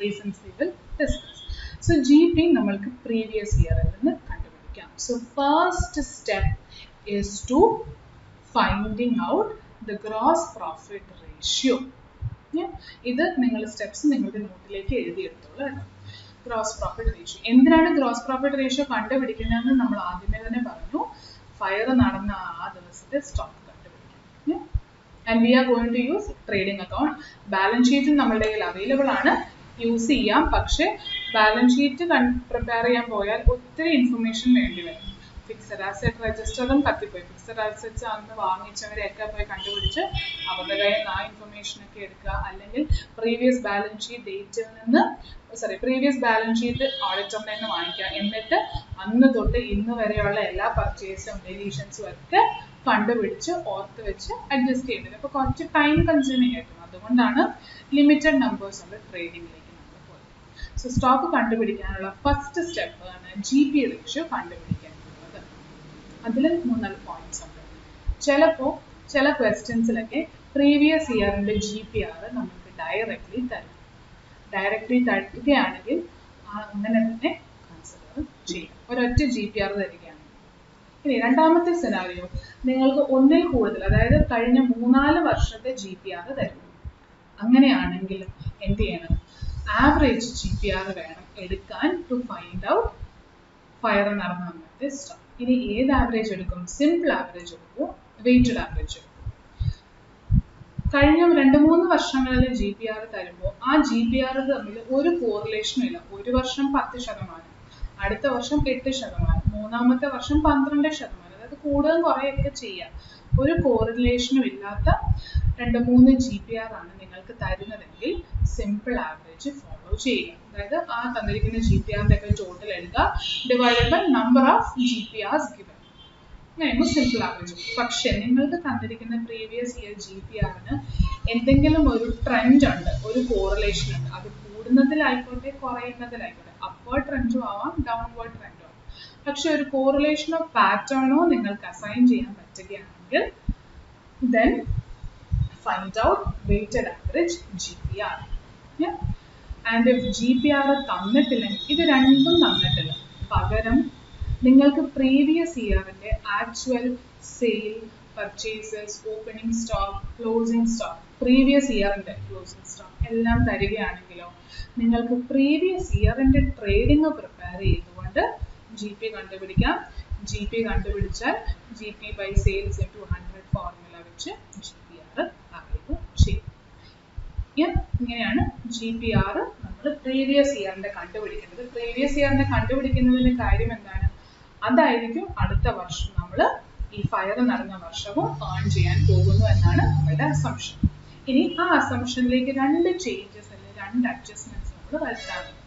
Reasons we will discuss. So GP നമ്മൾക്ക് പ്രീവിയസ് ഇയറിൽ നിന്ന് കണ്ടുപിടിക്കാം. So first step is to finding out the gross profit ratio. ഇത് നിങ്ങൾ സ്റ്റെപ്സ് നിങ്ങളുടെ നോട്ടിലേക്ക് എഴുതിയെടുത്തോളൂ കേട്ടോ. ഗ്രോസ് പ്രോഫിറ്റ് റേഷ്യോ എന്തിനാണ് ഗ്രോസ് പ്രോഫിറ്റ് റേഷ്യോ കണ്ടുപിടിക്കുന്നതെന്ന് നമ്മൾ ആദ്യമേ തന്നെ പറഞ്ഞു. ഫയർ നടന്ന ആ ദിവസത്തെ സ്റ്റോക്ക് കണ്ടുപിടിക്കും. And we are going to use trading account. Balance ഷീറ്റും നമ്മുടെ കയ്യിൽ അവൈലബിൾ ആണ്, യൂസ് ചെയ്യാം. പക്ഷേ ബാലൻസ് ഷീറ്റ് പ്രിപ്പയർ ചെയ്യാൻ പോയാൽ ഒത്തിരി ഇൻഫർമേഷൻ വേണ്ടി വരും. ഫിക്സഡ് ആസെറ്റ് രജിസ്റ്ററും കത്തിപ്പോയി. ഫിക്സഡ് ആസെറ്റ്സ് അന്ന് വാങ്ങിച്ചവരെയൊക്കെ പോയി കണ്ടുപിടിച്ച് അവരുടെ കയ്യിൽ നിന്ന് ആ ഇൻഫർമേഷനൊക്കെ എടുക്കുക. അല്ലെങ്കിൽ പ്രീവിയസ് ബാലൻസ് ഷീറ്റ് ഓഡിറ്ററിൽ നിന്ന് വാങ്ങിക്കുക. എന്നിട്ട് അന്ന് തൊട്ട് ഇന്ന് വരെയുള്ള എല്ലാ പർച്ചേസും ഡെലീഷൻസും ഒക്കെ കണ്ടുപിടിച്ച് ഓർത്ത് വെച്ച് അഡ്ജസ്റ്റ് ചെയ്യേണ്ടത്. അപ്പോൾ കുറച്ച് ടൈം കൺസ്യൂമിങ് ആയിരിക്കും. അതുകൊണ്ടാണ് ലിമിറ്റഡ് നമ്പേഴ്സ് ഉള്ള ട്രേഡിങ്ങിലേക്ക് നമ്മൾ പോയത്. സോ സ്റ്റോക്ക് കണ്ടുപിടിക്കാനുള്ള ഫസ്റ്റ് സ്റ്റെപ്പ് ആണ് GP റേഷ്യോ കണ്ടുപിടിക്കാൻ. അതിൽ 3-4 പോയിന്റ്സ് ഉണ്ട്. ചില ക്വസ്റ്റ്യൻസിലൊക്കെ പ്രീവിയസ് ഇയറിന്റെ GPR നമുക്ക് ഡയറക്റ്റ്ലി തരികയാണെങ്കിൽ അങ്ങനെ തന്നെ കൺസിഡർ ചെയ്യാം. ഒരൊറ്റ GPR തരികയാണ്. ഇനി രണ്ടാമത്തെ സിനാരിയോ, നിങ്ങൾക്ക് ഒന്നിൽ കൂടുതൽ, അതായത് കഴിഞ്ഞ 3-4 വർഷത്തെ GPR തരുന്നു. അങ്ങനെയാണെങ്കിലും എന്ത് ചെയ്യണം? ആവറേജ് GPR വേണം എടുക്കാൻ ടു ഫൈൻഡ് ഔട്ട് ഫയർ നടന്ന അന്നത്തെ സ്റ്റോക്ക്. ഇനി ഏത് ആവറേജ് എടുക്കും? സിമ്പിൾ ആവറേജ് എടുക്കും, വെയ്റ്റഡ് ആവറേജ് എടുക്കും. കഴിഞ്ഞ 2-3 വർഷങ്ങളിലെ GPR തരുമ്പോൾ ആ GPR തമ്മിൽ ഒരു കോറിലേഷനും ഇല്ല. ഒരു വർഷം 10%, അടുത്ത വർഷം 8%, മൂന്നാമത്തെ വർഷം 12%. അതായത് കൂടുതൽ കുറയൊക്കെ ചെയ്യാം. ഒരു കോറിലേഷനും ഇല്ലാത്ത 2-3 GPR ആണ് നിങ്ങൾക്ക് തരുന്നതെങ്കിൽ സിമ്പിൾ ആവറേജ് ഫോളോ ചെയ്യുക. അതായത് ആ തന്നിരിക്കുന്ന GPRന്റെ ഒക്കെ ടോട്ടൽ എടുക്കുക, divided by number of GPRs given. അങ്ങനെയാകുമ്പോൾ സിമ്പിൾ ആവറേജ്. പക്ഷെ നിങ്ങൾക്ക് തന്നിരിക്കുന്ന പ്രീവിയസ് ഇയർ GPRന് എന്തെങ്കിലും ഒരു ട്രെൻഡ് ഉണ്ട്, ഒരു കോറിലേഷൻ ഉണ്ട്. അത് കൂടുന്നതിലായിക്കോട്ടെ കുറയുന്നതിലായിക്കോട്ടെ, അപ്വേർഡ് ട്രെൻഡും ആവാം ഡൗൺവേർഡ് ട്രെൻഡും ആവാം. പക്ഷെ ഒരു കോറിലേഷനോ പാറ്റേണോ നിങ്ങൾക്ക് അസൈൻ ചെയ്യാൻ പറ്റുകയാണെങ്കിൽ then find out weighted average GPR. Yeah? And if GPR തന്നിട്ടില്ലെങ്കിൽ, ഇത് രണ്ടും തന്നിട്ടില്ല, പകരം നിങ്ങൾക്ക് പ്രീവിയസ് ഇയറിന്റെ actual sale, purchases, opening stock, closing stock, previous ഇയറിന്റെ ക്ലോസിംഗ് സ്റ്റോക്ക് എല്ലാം തരികയാണെങ്കിലോ നിങ്ങൾക്ക് പ്രീവിയസ് ഇയറിന്റെ ട്രേഡിംഗ് പ്രിപ്പയർ ചെയ്തുകൊണ്ട് GP കണ്ടുപിടിക്കാം. GP കണ്ടുപിടിച്ചാൽ GP by sales into 100 formula വെച്ച് GPR അറിയുക ചെയ്യും. ഇങ്ങനെയാണ് GPR നമ്മൾ പ്രീവിയസ് ഇയറിന്റെ കണ്ടുപിടിക്കുന്നത്. പ്രീവിയസ് ഇയറിന്റെ കണ്ടുപിടിക്കുന്നതിന്റെ കാര്യം എന്താണ്? അതായിരിക്കും അടുത്ത വർഷം നമ്മൾ ഈ ഫയർ നടന്ന വർഷവും ഏൺ ചെയ്യാൻ പോകുന്നു എന്നാണ് നമ്മളുടെ അസംഷൻ. ഇനി ആ അസംഷനിലേക്ക് 2 ചേഞ്ചസ് അല്ലെങ്കിൽ 2 അഡ്ജസ്റ്റ്മെന്റ്സ് നമ്മൾ വരുത്താറുണ്ട്.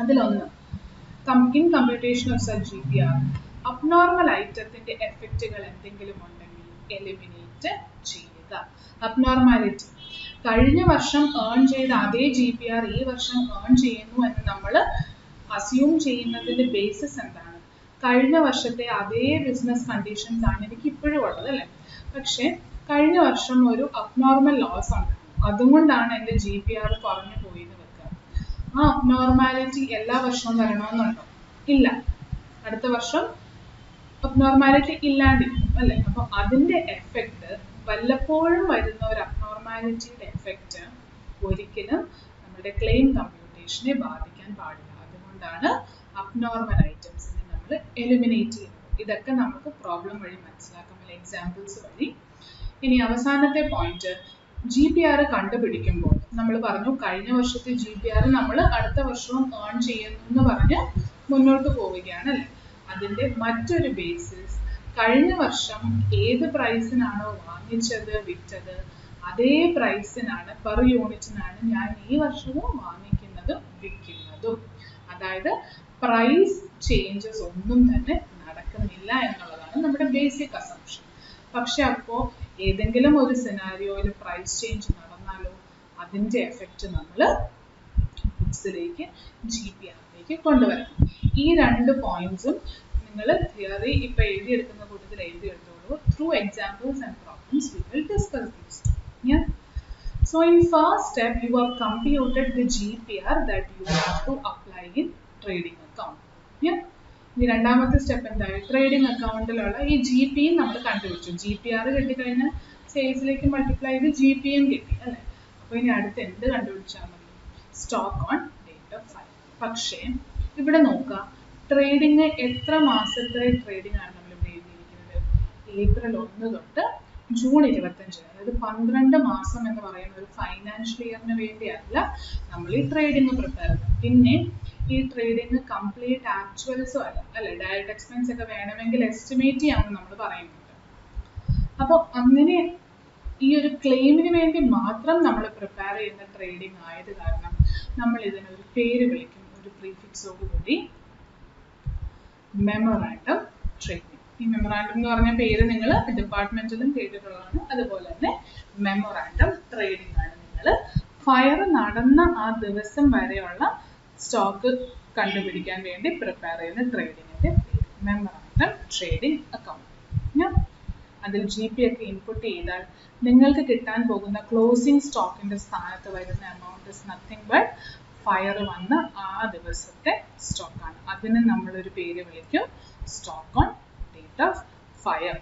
അതിലൊന്ന്, in computation of such GPR abnormal ഐറ്റത്തിന്റെ എഫക്റ്റുകൾ എന്തെങ്കിലും ഉണ്ടെങ്കിൽ എലിമിനേറ്റ് ചെയ്യുക. അബ്നോർമാലിറ്റി, കഴിഞ്ഞ വർഷം ഏൺ ചെയ്ത അതേ GPR ഈ വർഷം ഏൺ ചെയ്യുന്നു എന്ന് നമ്മൾ അസ്യൂം ചെയ്യുന്നതിന്റെ ബേസിസ് എന്താണ്? കഴിഞ്ഞ വർഷത്തെ അതേ ബിസിനസ് കണ്ടീഷൻസ് ആണ് എനിക്ക് ഇപ്പോഴും ഉള്ളത് അല്ലേ? പക്ഷെ കഴിഞ്ഞ വർഷം ഒരു അബ്നോർമൽ ലോസ് ഉണ്ട്, അതുകൊണ്ടാണ് എൻ്റെ GPR കുറഞ്ഞു പോയിന്ന് വെക്കുക. ആ അബ്നോർമാലിറ്റി എല്ലാ വർഷവും വരണമെന്നുണ്ടോ? ഇല്ല. അടുത്ത വർഷം അബ്നോർമാലിറ്റി ഇല്ലാണ്ടിരിക്കും അല്ലേ? അപ്പോൾ അതിൻ്റെ എഫക്റ്റ്, വല്ലപ്പോഴും വരുന്ന ഒരു അബ്നോർമാലിറ്റിയുടെ എഫക്റ്റ് ഒരിക്കലും നമ്മുടെ ക്ലെയിം കമ്പ്യൂട്ടേഷനെ ബാധിക്കാൻ പാടില്ല. അതുകൊണ്ടാണ് അബ്നോർമൽ ഐറ്റംസിനെ നമ്മൾ എലിമിനേറ്റ് ചെയ്യുന്നത്. ഇതൊക്കെ നമുക്ക് പ്രോബ്ലം വഴി മനസ്സിലാക്കാം, എക്സാമ്പിൾസ് വഴി. ഇനി അവസാനത്തെ പോയിന്റ്, GPR കണ്ടുപിടിക്കുമ്പോൾ നമ്മൾ പറഞ്ഞു കഴിഞ്ഞ വർഷത്തെ GPR നമ്മൾ അടുത്ത വർഷവും ഏൺ ചെയ്യുന്നു എന്ന് പറഞ്ഞ് മുന്നോട്ട് പോവുകയാണ് അല്ലേ. അതിന്റെ മറ്റൊരു ബേസിസ് കഴിഞ്ഞ വർഷം ഏത് പ്രൈസിനാണോ വാങ്ങിച്ചത് വിറ്റത് അതേ പ്രൈസിനാണ് പെർ യൂണിറ്റിനാണ് ഞാൻ ഈ വർഷവും വാങ്ങിക്കുന്നതും വിൽക്കുന്നതും. അതായത് പ്രൈസ് ചേഞ്ചസ് ഒന്നും തന്നെ നടക്കുന്നില്ല എന്നുള്ളതാണ് നമ്മുടെ ബേസിക് അസംപ്ഷൻ. പക്ഷെ അപ്പോൾ ഏതെങ്കിലും ഒരു സിനാരിയോയിൽ പ്രൈസ് ചേഞ്ച് നടന്നാലോ അതിന്റെ എഫക്റ്റ് നമ്മൾ ബുക്സിലേക്ക് GPRലേക്ക് കൊണ്ടുവരണം. ഈ രണ്ട് പോയിന്റ്സും നിങ്ങൾ തിയറി ഇപ്പൊ എഴുതിയെടുക്കുന്ന കൂട്ടത്തിൽ എഴുതിയെടുത്തോളൂ. Through examples and problems we will discuss these. Yeah. So in first step you have computed the GPR that you have to apply in trading account. Yeah. ഇനി രണ്ടാമത്തെ സ്റ്റെപ്പ് എന്തായി, ട്രേഡിംഗ് അക്കൗണ്ടിലുള്ള ഈ GP നമ്മൾ കണ്ടുപിടിച്ചു. GPR കിട്ടിക്കഴിഞ്ഞാൽ സെയിൽസിലേക്ക് multiply ചെയ്ത് GPയും കിട്ടി അല്ലേ. അപ്പോൾ ഇനി അടുത്ത് എന്ത് കണ്ടുപിടിച്ചാൽ മതി, stock on date of file. പക്ഷേ ഇവിടെ നോക്കുക, ട്രേഡിംഗ് എത്ര മാസത്തെ ട്രേഡിംഗ് ആണ് നമ്മൾ ഇവിടെ എഴുതിയിരിക്കുന്നത്, ഏപ്രിൽ 1 തൊട്ട് ജൂൺ 25, അതായത് 12 മാസം എന്ന് പറയുന്ന ഒരു ഫൈനാൻഷ്യൽ ഇയറിന് വേണ്ടിയല്ല നമ്മൾ ഈ ട്രേഡിംഗ് പ്രിപ്പയർ ചെയ്യുന്നത്. പിന്നെ ഈ ട്രേഡിംഗ് കംപ്ലീറ്റ് ആക്ച്വൽസോ അല്ല ഡയറക്റ്റ് എക്സ്പെൻസ് ഒക്കെ വേണമെങ്കിൽ എസ്റ്റിമേറ്റ് ചെയ്യാമെന്ന് നമ്മൾ പറയുന്നുണ്ട്. അപ്പോൾ അങ്ങനെ ഈ ഒരു ക്ലെയിമിന് വേണ്ടി മാത്രം നമ്മൾ പ്രിപ്പയർ ചെയ്യുന്ന ട്രേഡിംഗ് ആയത് കാരണം നമ്മൾ ഇതിനൊരു പേര് വിളിക്കും, ഒരു പ്രീഫിക്സോടുകൂടി, മെമ്മോറാണ്ടം ട്രേഡിംഗ്. ഈ മെമ്മോറാണ്ടം എന്ന് പറഞ്ഞ പേര് നിങ്ങൾ ഡിപ്പാർട്ട്മെന്റിലും കേട്ടിട്ടുള്ളതാണ്. അതുപോലെ തന്നെ മെമ്മോറാണ്ടം ട്രേഡിംഗ് ആണ് നിങ്ങൾ ഫയർ നടന്ന ആ ദിവസം വരെയുള്ള സ്റ്റോക്ക് കണ്ടുപിടിക്കാൻ വേണ്ടി പ്രിപ്പയർ ചെയ്യുന്ന ട്രേഡിങ്ങിന്റെ പേര് മെമ്മോറാണ്ടം ട്രേഡിംഗ് അക്കൗണ്ട്. അതിൽ GP ഒക്കെ ഇൻപുട്ട് ചെയ്താൽ നിങ്ങൾക്ക് കിട്ടാൻ പോകുന്ന ക്ലോസിംഗ് സ്റ്റോക്കിന്റെ സ്ഥാനത്ത് വരുന്ന amount is nothing but fire വന്ന ആ ദിവസത്തെ സ്റ്റോക്കാണ്. അതിന് നമ്മളൊരു പേര് വിളിക്കും stock on date of fire.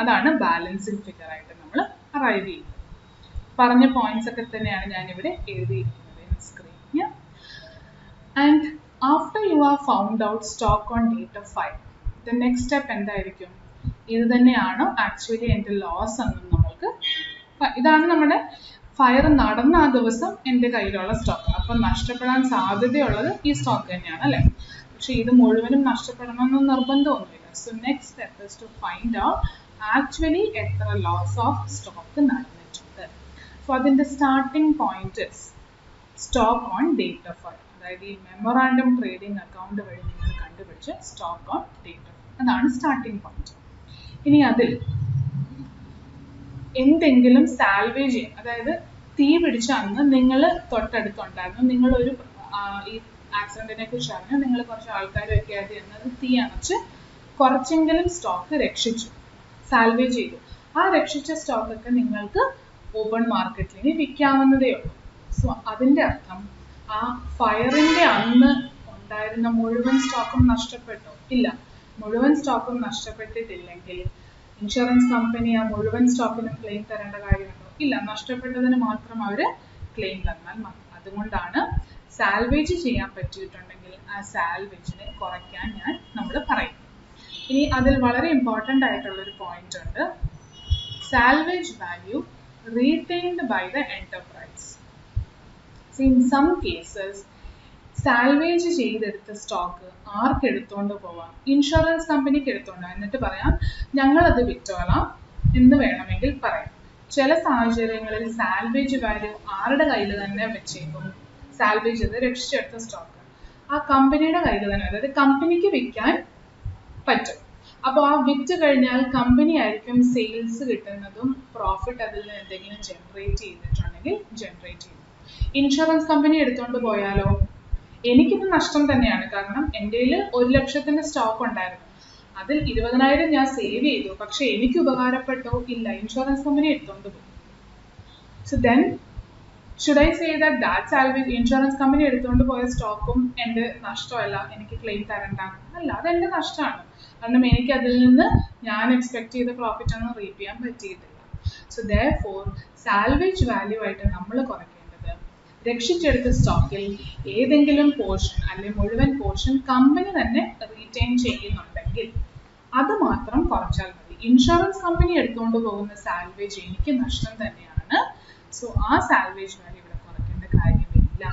അതാണ് ബാലൻസിംഗ് ഫിഗർ ആയിട്ട് നമ്മൾ അറൈവ് ചെയ്യുന്നത്. പറഞ്ഞ പോയിന്റ്സ് ഒക്കെ തന്നെയാണ് ഞാൻ ഇവിടെ എഴുതിയിരിക്കുന്നത് screen. And after you are found out stock on date of fire, the next step എന്തായിരിക്കും, ഇത് തന്നെയാണോ ആക്ച്വലി എൻ്റെ ലോസ് എന്നും നമ്മൾക്ക്, ഇതാണ് നമ്മുടെ ഫയർ നടന്ന ആ ദിവസം എൻ്റെ കയ്യിലുള്ള സ്റ്റോക്ക്. അപ്പം നഷ്ടപ്പെടാൻ സാധ്യതയുള്ളത് ഈ സ്റ്റോക്ക് തന്നെയാണ് അല്ലേ. പക്ഷെ ഇത് മുഴുവനും നഷ്ടപ്പെടണമെന്ന് നിർബന്ധമൊന്നുമില്ല. So next step is to find out actually എത്ര ലോസ് ഓഫ് സ്റ്റോക്ക് നടന്നിട്ടുണ്ട്. സോ അതിൻ്റെ starting point stock on date of fire, അതായത് ഈ മെമ്മോറാണ്ടം ട്രേഡിംഗ് അക്കൗണ്ട് വഴി നിങ്ങൾ കണ്ടുപിടിച്ച് സ്റ്റോക്ക് ഓൺ ഡേറ്റ് ഓഫ്, അതാണ് സ്റ്റാർട്ടിംഗ് പോയിന്റ്. ഇനി അതിൽ എന്തെങ്കിലും സാൽവേജ് ചെയ്യും, അതായത് തീ പിടിച്ച അന്ന് നിങ്ങൾ തൊട്ടടുത്തുണ്ടായിരുന്നു, നിങ്ങളൊരു ഈ ആക്സിഡന്റിനെ കുറിച്ച് അറിഞ്ഞു, നിങ്ങൾ കുറച്ച് ആൾക്കാരൊക്കെ ആയിട്ട് എന്നത് തീ അണച്ച് കുറച്ചെങ്കിലും സ്റ്റോക്ക് രക്ഷിച്ചു, സാൽവേജ് ചെയ്തു. ആ രക്ഷിച്ച സ്റ്റോക്കൊക്കെ നിങ്ങൾക്ക് ഓപ്പൺ മാർക്കറ്റിൽ വിൽക്കാവുന്നതേ ഉള്ളൂ. സോ അതിൻ്റെ അർത്ഥം ആ ഫയറിൻ്റെ അന്ന് ഉണ്ടായിരുന്ന മുഴുവൻ സ്റ്റോക്കും നഷ്ടപ്പെട്ടോ? ഇല്ല. മുഴുവൻ സ്റ്റോക്കും നഷ്ടപ്പെട്ടിട്ടില്ലെങ്കിൽ ഇൻഷുറൻസ് കമ്പനി ആ മുഴുവൻ സ്റ്റോക്കിനും ക്ലെയിം തരേണ്ട കാര്യമുണ്ടോ? ഇല്ല. നഷ്ടപ്പെട്ടതിന് മാത്രം അവർ ക്ലെയിം തന്നാൽ മതി. അതുകൊണ്ടാണ് സാൽവേജ് ചെയ്യാൻ പറ്റിയിട്ടുണ്ടെങ്കിൽ ആ സാൽവേജിനെ കുറയ്ക്കാൻ നമ്മൾ പറയും. ഇനി അതിൽ വളരെ ഇമ്പോർട്ടൻ്റ് ആയിട്ടുള്ളൊരു പോയിന്റ് ഉണ്ട്, salvage value retained by the enterprise. In some cases salvage ചെയ്തെടുത്ത സ്റ്റോക്ക് ആർക്ക് എടുത്തുകൊണ്ട് പോവാം? ഇൻഷുറൻസ് കമ്പനിക്ക് എടുത്തുകൊണ്ട്, എന്നിട്ട് പറയാം ഞങ്ങളത് വിറ്റോളാം എന്ന് വേണമെങ്കിൽ പറയാം. ചില സാഹചര്യങ്ങളിൽ സാൽവേജ് വാല്യൂ ആരുടെ കയ്യിൽ തന്നെ വെച്ചേക്കും, സാൽവേജ് ചെയ്ത് രക്ഷിച്ചെടുത്ത സ്റ്റോക്ക് ആ കമ്പനിയുടെ കയ്യിൽ തന്നെ, അതായത് കമ്പനിക്ക് വിൽക്കാൻ പറ്റും. അപ്പോൾ ആ വിറ്റ് കഴിഞ്ഞാൽ കമ്പനി ആയിരിക്കും സെയിൽസ് കിട്ടുന്നതും പ്രോഫിറ്റ് അതിൽ നിന്ന് എന്തെങ്കിലും ജനറേറ്റ് ചെയ്തിട്ടുണ്ടെങ്കിൽ ജനറേറ്റ് ചെയ്യും. ഇൻഷുറൻസ് കമ്പനി എടുത്തുകൊണ്ട് പോയാലോ എനിക്കിത് നഷ്ടം തന്നെയാണ്. കാരണം എൻ്റെ കയ്യിൽ 1,00,000 സ്റ്റോക്ക് ഉണ്ടായിരുന്നു, അതിൽ 20,000 ഞാൻ സേവ് ചെയ്തു, പക്ഷെ എനിക്ക് ഉപകാരപ്പെട്ടോ? ഇല്ല. ഇൻഷുറൻസ് കമ്പനി എടുത്തുകൊണ്ട് പോയി. So then should I say that salvage, insurance company എടുത്തുകൊണ്ട് പോയ സ്റ്റോക്കും എൻ്റെ നഷ്ടമല്ല, എനിക്ക് ക്ലെയിം തരണ്ട? അല്ല, അതെൻ്റെ നഷ്ടമാണ്. കാരണം എനിക്ക് അതിൽ നിന്ന് ഞാൻ എക്സ്പെക്ട് ചെയ്ത പ്രോഫിറ്റ് ഒന്നും റീപ്പ് ചെയ്യാൻ പറ്റിയിട്ടില്ല. സോ ദെയർഫോർ സാൽവേജ് വാല്യൂ ആയിട്ട് നമ്മൾ കുറയ്ക്കേണ്ടത് രക്ഷിച്ചെടുത്ത സ്റ്റോക്കിൽ ഏതെങ്കിലും പോർഷൻ അല്ലെങ്കിൽ മുഴുവൻ പോർഷൻ കമ്പനി തന്നെ റീറ്റെയിൻ ചെയ്യുന്നുണ്ടെങ്കിൽ അത് മാത്രം കുറച്ചാൽ മതി. ഇൻഷുറൻസ് കമ്പനി എടുത്തുകൊണ്ട് പോകുന്ന സാൽവേജ് എനിക്ക് നഷ്ടം തന്നെയാണ്. സോ ആ സാൽവേജ് വാല്യൂ ഇവിടെ കുറയ്ക്കേണ്ട കാര്യമില്ല.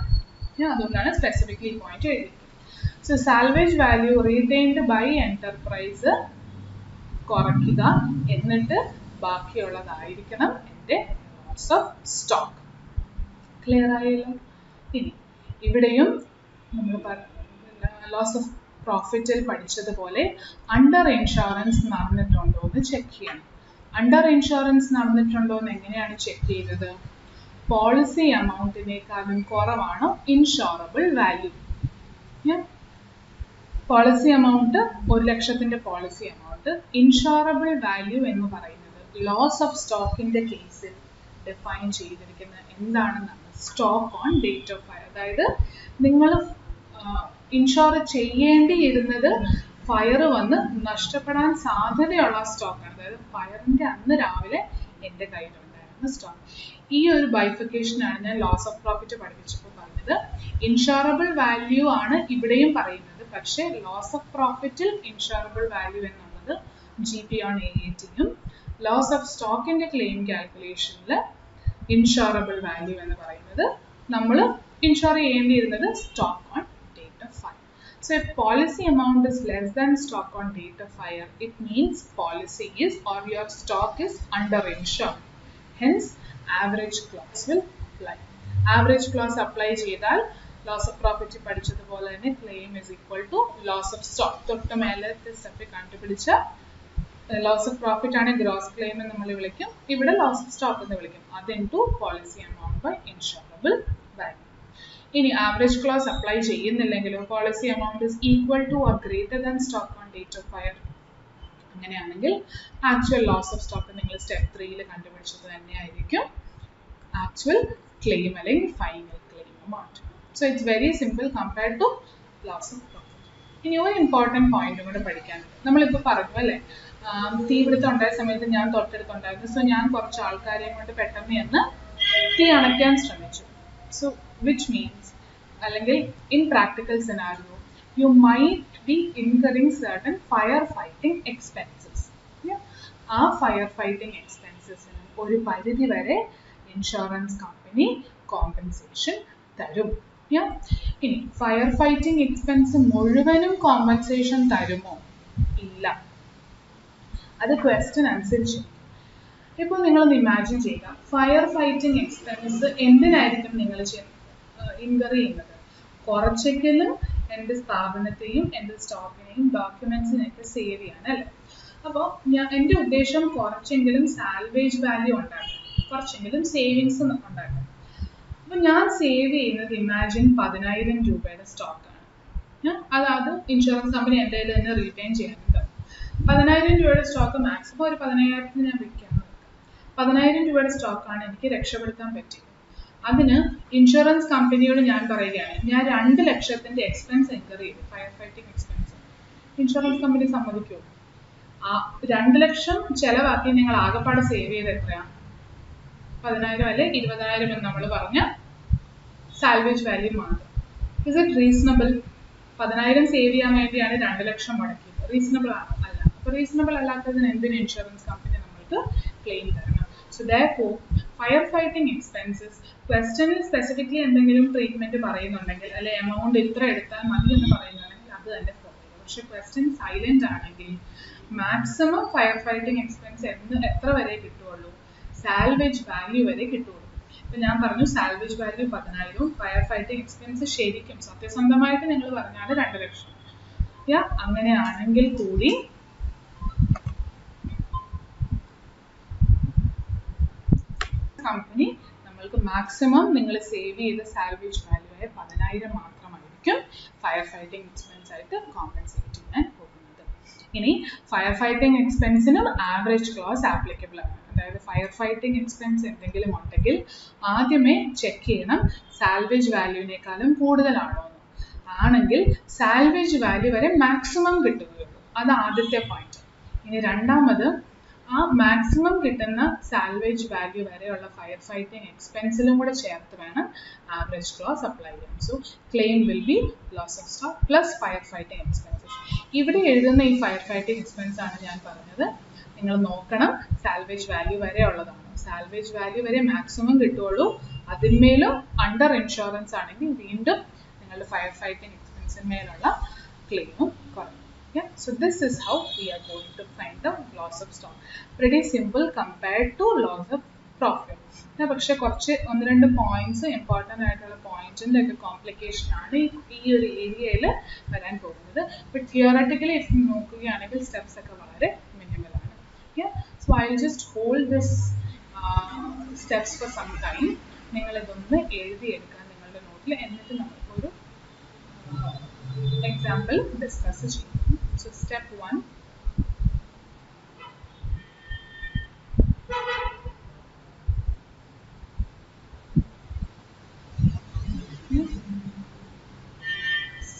അതുകൊണ്ടാണ് സ്പെസിഫിക്കലി പോയിന്റ് എഴുതിയിരിക്കുന്നത്. So salvage value retained by enterprise കുറയ്ക്കുക, എന്നിട്ട് ബാക്കിയുള്ളതായിരിക്കണം എൻ്റെ ലോസ് ഓഫ് സ്റ്റോക്ക്. ക്ലിയർ ആയല്ലോ? ഇനി ഇവിടെയും നമ്മൾ ലോസ് ഓഫ് പ്രോഫിറ്റിൽ പഠിച്ചതുപോലെ അണ്ടർ ഇൻഷുറൻസ് നടന്നിട്ടുണ്ടോ എന്ന് ചെക്ക് ചെയ്യണം. അണ്ടർ ഇൻഷുറൻസ് നടന്നിട്ടുണ്ടോ എന്ന് എങ്ങനെയാണ് ചെക്ക് ചെയ്തത്? പോളിസി എമൗണ്ടിനേക്കാളും കുറവാണോ insurable value? Policy amount 1,00,000 policy amount. Insurable value എന്ന് പറയുന്നത് ലോസ് ഓഫ് സ്റ്റോക്കിന്റെ കേസിൽ ഡിഫൈൻ ചെയ്തിരിക്കുന്ന എന്താണെന്നാണ് stock on date of fire. അതായത് നിങ്ങൾ ഇൻഷുർ ചെയ്യേണ്ടിയിരുന്നത് ഫയർ വന്ന് നഷ്ടപ്പെടാൻ സാധ്യതയുള്ള സ്റ്റോക്കാണ്. അതായത് ഫയറിന്റെ അന്ന് രാവിലെ എൻ്റെ കയ്യിലുണ്ടായിരുന്ന സ്റ്റോക്ക്. ഈ ഒരു ബൈഫിക്കേഷനാണ് ഞാൻ ലോസ് ഓഫ് പ്രോഫിറ്റ് പഠിപ്പിച്ചപ്പോൾ പറഞ്ഞത്. ഇൻഷുറബിൾ വാല്യൂ ആണ് ഇവിടെയും പറയുന്നത്, പക്ഷേ ലോസ് ഓഫ് പ്രോഫിറ്റിൽ ഇൻഷുറബിൾ വാല്യൂ എന്നുള്ളത് GP ഓൺ AATയും ലോസ് ഓഫ് സ്റ്റോക്കിന്റെ ക്ലെയിം കാൽക്കുലേഷനിൽ ഇൻഷുറബിൾ വാല്യൂ എന്ന് പറയുന്നത് നമ്മൾ ഇൻഷുർ ചെയ്യേണ്ടിയിരുന്നത് stock on date of fire. So if policy amount is less than stock on date of fire, it means policy is or your stock is under insured. Hence, average clause will apply. Average clause apply ചെയ്താൽ loss of profit പഠിച്ചതുപോലെ തന്നെ claim is equal to loss of stock. തൊട്ട് മേലത്തെ step കണ്ടുപിടിച്ച loss of profit ആണ് gross claim എന്ന് നമ്മൾ വിളിക്കും, ഇവിടെ ലോസ് ഓഫ് സ്റ്റോക്ക് എന്ന് വിളിക്കും. അത് into policy amount by insurable value. ഇനി ആവറേജ് ക്ലോസ് അപ്ലൈ ചെയ്യുന്നില്ലെങ്കിലോ policy amount is equal to or greater than stock on date of fire, അങ്ങനെയാണെങ്കിൽ ആക്ച്വൽ ലോസ് ഓഫ് സ്റ്റോക്ക് നിങ്ങൾ സ്റ്റെപ്പ് 3 കണ്ടുപിടിച്ചത് തന്നെയായിരിക്കും ആക്ച്വൽ ക്ലെയിം അല്ലെങ്കിൽ final claim amount. So it's very simple compared to loss of profit. ഇനി ഒരു important പോയിന്റും കൂടെ പഠിക്കാനുണ്ട്. നമ്മളിപ്പോൾ പറഞ്ഞു അല്ലേ, തീപിടുത്തം ഉണ്ടായ സമയത്ത് ഞാൻ തൊട്ടടുത്തുണ്ടായിരുന്നു. സോ ഞാൻ കുറച്ച് ആൾക്കാരെയും കൊണ്ട് പെട്ടെന്ന് എന്ന് തീ അണയ്ക്കാൻ ശ്രമിച്ചു. സോ which means അല്ലെങ്കിൽ in practical scenario you might be incurring certain firefighting expenses. ആ firefighting expenses ഒരു പരിധി വരെ ഇൻഷുറൻസ് കമ്പനി കോമ്പൻസേഷൻ തരും. ഇനി ഫയർ ഫൈറ്റിംഗ് എക്സ്പെൻസ് മുഴുവനും കോമ്പൻസേഷൻ തരുമോ? ഇല്ല, അത് ക്വസ്റ്റ്യൻ അനുസരിച്ച്. ഇപ്പോൾ നിങ്ങളൊന്ന് ഇമാജിൻ ചെയ്യുക, ഫയർ ഫൈറ്റിംഗ് എക്സ്പെൻസ് എന്തിനായിരിക്കും നിങ്ങൾ ഇൻകർ ചെയ്യുന്നത്? കുറച്ചെങ്കിലും എൻ്റെ സ്ഥാപനത്തെയും എൻ്റെ സ്റ്റോക്കിനെയും ഡോക്യുമെന്റ്സിനെയൊക്കെ സേവ് ചെയ്യാൻ അല്ലേ? അപ്പോൾ എൻ്റെ ഉദ്ദേശം കുറച്ചെങ്കിലും സാൽവേജ് വാല്യൂ ഉണ്ടാക്കണം, കുറച്ചെങ്കിലും സേവിങ്സ് ഉണ്ടാക്കണം. അപ്പോൾ ഞാൻ സേവ് ചെയ്യുന്നത് ഇമാജിൻ 10,000 രൂപയുടെ സ്റ്റോക്കാണ്. അതായത് ഇൻഷുറൻസ് കമ്പനി എൻ്റെ കയ്യിൽ തന്നെ റീറ്റെയിൻ ചെയ്യാനുണ്ട്. 10,000 രൂപയുടെ സ്റ്റോക്ക് മാക്സിമം ഒരു 10,000 ഞാൻ വിൽക്കാൻ നോക്കാം. 10,000 രൂപയുടെ സ്റ്റോക്കാണ് എനിക്ക് രക്ഷപ്പെടുത്താൻ പറ്റിയത്. അതിന് ഇൻഷുറൻസ് കമ്പനിയോട് ഞാൻ പറയുകയാണ്, ഞാൻ 2,00,000 എക്സ്പെൻസ് ഇൻകർ ചെയ്തു, fire fighting expense. Insurance company സമ്മതിക്കുമോ? 2,00,000 ചെലവാക്കി നിങ്ങൾ ആകെപ്പാട് സേവ് ചെയ്ത് എത്രയാണ്? 10,000 അല്ലെ 20,000 എന്ന് നമ്മൾ പറഞ്ഞ സാൽവേജ് വാല്യൂ മാത്രം. Is it reasonable? 10,000 സേവ് ചെയ്യാൻ വേണ്ടിയാണ് 2,00,000 മുടക്കിയത്. റീസണബിൾ ആണോ? അല്ല. അപ്പോൾ റീസണബിൾ അല്ലാത്തതിന് എന്തിന് ഇൻഷുറൻസ് കമ്പനി നമ്മൾക്ക് ക്ലെയിം തരണം? സോ therefore firefighting expenses ക്വസ്റ്റ്യനിൽ സ്പെസിഫിക്കലി എന്തെങ്കിലും ട്രീറ്റ്മെന്റ് പറയുന്നുണ്ടെങ്കിൽ അല്ലെ എമൗണ്ട് ഇത്ര എടുത്താൽ മതി എന്ന് പറയുന്നുണ്ടെങ്കിൽ അത് തന്നെ ഫോളോ ചെയ്യുക. പക്ഷെ ക്വസ്റ്റ്യൻ സൈലന്റ് ആണെങ്കിൽ മാക്സിമം ഫയർ ഫൈറ്റിംഗ് എക്സ്പെൻസ് എത്ര വരെ കിട്ടുള്ളൂ? സാൽവേജ് വാല്യൂ വരെ കിട്ടുള്ളൂ. ഇപ്പം ഞാൻ പറഞ്ഞു salvage value 10,000, fire fighting expense ശരിക്കും സത്യസന്ധമായിട്ട് നിങ്ങൾ പറഞ്ഞാൽ 2,00,000. അങ്ങനെയാണെങ്കിൽ കൂടി കമ്പനി നമ്മൾക്ക് മാക്സിമം നിങ്ങൾ സേവ് ചെയ്ത സാൽവേജ് വാല്യൂ ആയ 10,000 മാത്രമായിരിക്കും ഫയർ ഫൈറ്റിംഗ് എക്സ്പെൻസ് ആയിട്ട് കോമ്പൻസേറ്റ് ചെയ്യാൻ പോകുന്നത്. ഇനി ഫയർ ഫൈറ്റിംഗ് എക്സ്പെൻസിനും ആവറേജ് ക്ലോസ് ആപ്ലിക്കബിൾ ആണ്. അതായത് ഫയർ ഫൈറ്റിംഗ് എക്സ്പെൻസ് എന്തെങ്കിലും ഉണ്ടെങ്കിൽ ആദ്യമേ ചെക്ക് ചെയ്യണം സാൽവേജ് വാല്യൂവിനേക്കാളും കൂടുതലാണോ എന്ന്. ആണെങ്കിൽ സാൽവേജ് വാല്യൂ വരെ മാക്സിമം കിട്ടുകയുള്ളൂ. അത് ആദ്യത്തെ പോയിന്റ്. ഇനി രണ്ടാമത് ആ മാക്സിമം കിട്ടുന്ന സാൽവേജ് വാല്യൂ വരെയുള്ള ഫയർ ഫൈറ്റിംഗ് എക്സ്പെൻസിലും കൂടെ ചേർത്ത് വേണം ആവറേജ് ക്ലോസ് അപ്ലൈ ചെയ്യാൻ. So claim will be loss of stock plus fire fighting expenses. ഇവിടെ എഴുതുന്ന ഈ ഫയർ ഫൈറ്റിംഗ് എക്സ്പെൻസ് ആണ് ഞാൻ പറഞ്ഞത് നിങ്ങൾ നോക്കണം സാൽവേജ് വാല്യൂ വരെ ഉള്ളതാണ്. സാൽവേജ് വാല്യൂ വരെ മാക്സിമം കിട്ടുള്ളൂ. അതിന്മേലും അണ്ടർ ഇൻഷുറൻസ് ആണെങ്കിൽ വീണ്ടും നിങ്ങളുടെ ഫയർ ഫൈറ്റിംഗ് എക്സ്പെൻസിന്മേലുള്ള ക്ലെയിമും കുറയും. Okay, so this is how we are going to find the loss of stock. Pretty simple compared to loss of profit. പക്ഷെ കുറച്ച് ഒന്ന് രണ്ട് പോയിന്റ്സ് ഇമ്പോർട്ടൻ്റ് ആയിട്ടുള്ള പോയിന്റിൻ്റെ ഒക്കെ കോംപ്ലിക്കേഷൻ ആണ് ഈ ഒരു ഏരിയയിൽ വരാൻ പോകുന്നത്. ബട്ട് തിയററ്റിക്കലി നോക്കുകയാണെങ്കിൽ സ്റ്റെപ്സ് ഒക്കെ വളരെ മിനിമലാണ്. Okay, so I will just hold this steps for some time. നിങ്ങളിതൊന്ന് എഴുതിയെടുക്കാൻ നിങ്ങളുടെ നോട്ടിൽ, എന്നിട്ട് നമുക്കൊരു example discuss ചെയ്യും. So step 1,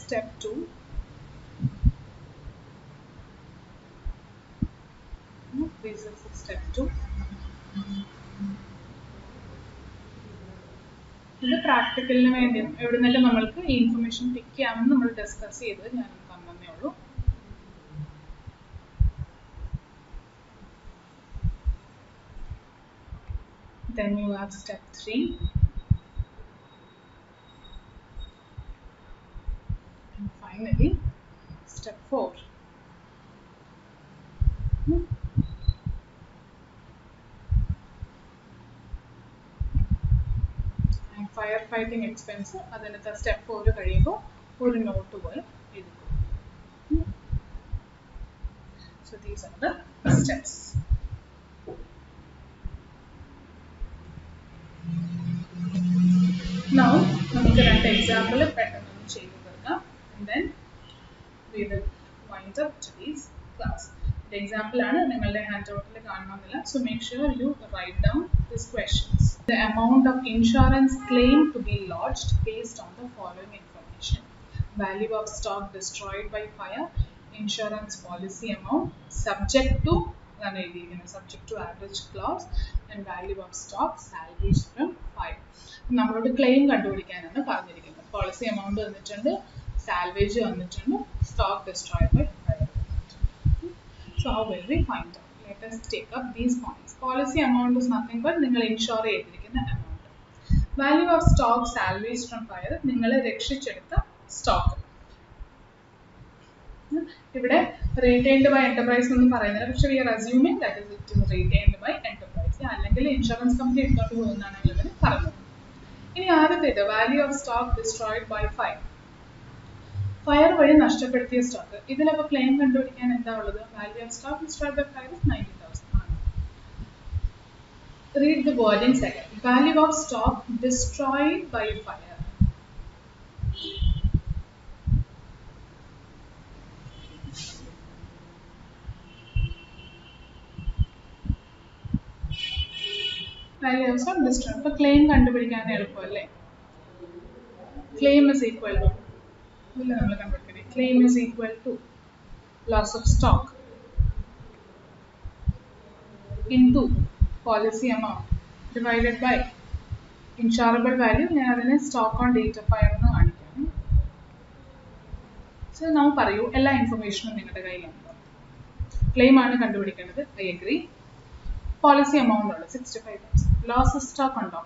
step 2, this is step 2. ഇത് പ്രാക്ടിക്കലിന് വേണ്ടി എവിടെ നിന്നൊക്കെ നമ്മൾക്ക് ഈ ഇൻഫർമേഷൻ പിക്ക് ചെയ്യാമെന്ന് നമ്മൾ ഡിസ്കസ് ചെയ്തത് ഞാൻ തന്നേ ഉള്ളൂ. Then you have step 3, and finally step 4. Fire fighting expense അതിനകത്ത് സ്റ്റെപ്പ് 4 കഴിയുമ്പോൾ ഒരു നോട്ട് പോലെ എഴുതും. So these are the steps. Now നമുക്ക് രണ്ട് എക്സാമ്പിൾ പെട്ടെന്ന് ചെയ്തു തീർക്കാം. Then we will wind up today's class. Example ആണ്, നിങ്ങളുടെ ഹാൻഡ് ഔട്ടിൽ കാണണമെന്നില്ല. So make sure you write down these questions. The amount of insurance claim to be lodged based on the following information: value of stock destroyed by fire, insurance policy amount, subject to average clause, and value of stock salvaged from fire. നമ്മളോട് claim കണ്ടുപിടിക്കാനാണ് പറഞ്ഞിരിക്കുന്നത്. Policy amount വന്നിട്ടുണ്ട്, salvage വന്നിട്ടുണ്ട്, stock destroyed by fire. So how will we find out? Let us take up these points. Policy amount is nothing but നിങ്ങൾ insure ചെയ്തിരിക്കുന്ന amount. Value of stock salvaged from fire, നിങ്ങൾ രക്ഷിച്ചെടുത്ത stock. ഇവിടെ retained by enterprise എന്ന് പറയുന്നത്, പക്ഷേ we are assuming that it is retained by enterprise. അല്ലെങ്കിൽ insurance company എടുത്തോണ്ട് പോകുന്നതാണ് ഇവർ പറഞ്ഞത്. ഇനി ആദ്യത്തേത് value of stock destroyed by fire. Fire വഴി നഷ്ടപ്പെടുത്തിയ സ്റ്റോക്ക്. ഇതിലപ്പോൾ ക്ലെയിം കണ്ടുപിടിക്കാൻ എന്താ ഉള്ളത്? Value of stock destroyed by fire is 90,000 ആണ്. Read the wordings again. Value of stock destroyed by fire. Value of stock destroyed. അപ്പോൾ ക്ലെയിം കണ്ടുപിടിക്കാൻ എളുപ്പമല്ലേ? Claim is equal to claim is equal to loss of stock into policy amount divided by insurable value. ഞാൻ അതിനെ stock on date of fire എന്ന് കാണിക്കാം. So നമ്മൾ പറയൂ, എല്ലാ ഇൻഫർമേഷനും നിങ്ങളുടെ കയ്യിലുണ്ട്. ക്ലെയിം ആണ് കണ്ടുപിടിക്കേണ്ടത്, ഐ അഗ്രി. പോളിസി എമൗണ്ട് ഉണ്ട് 65,000. ലോസ് ഓഫ് സ്റ്റോക്ക് ഉണ്ടോ?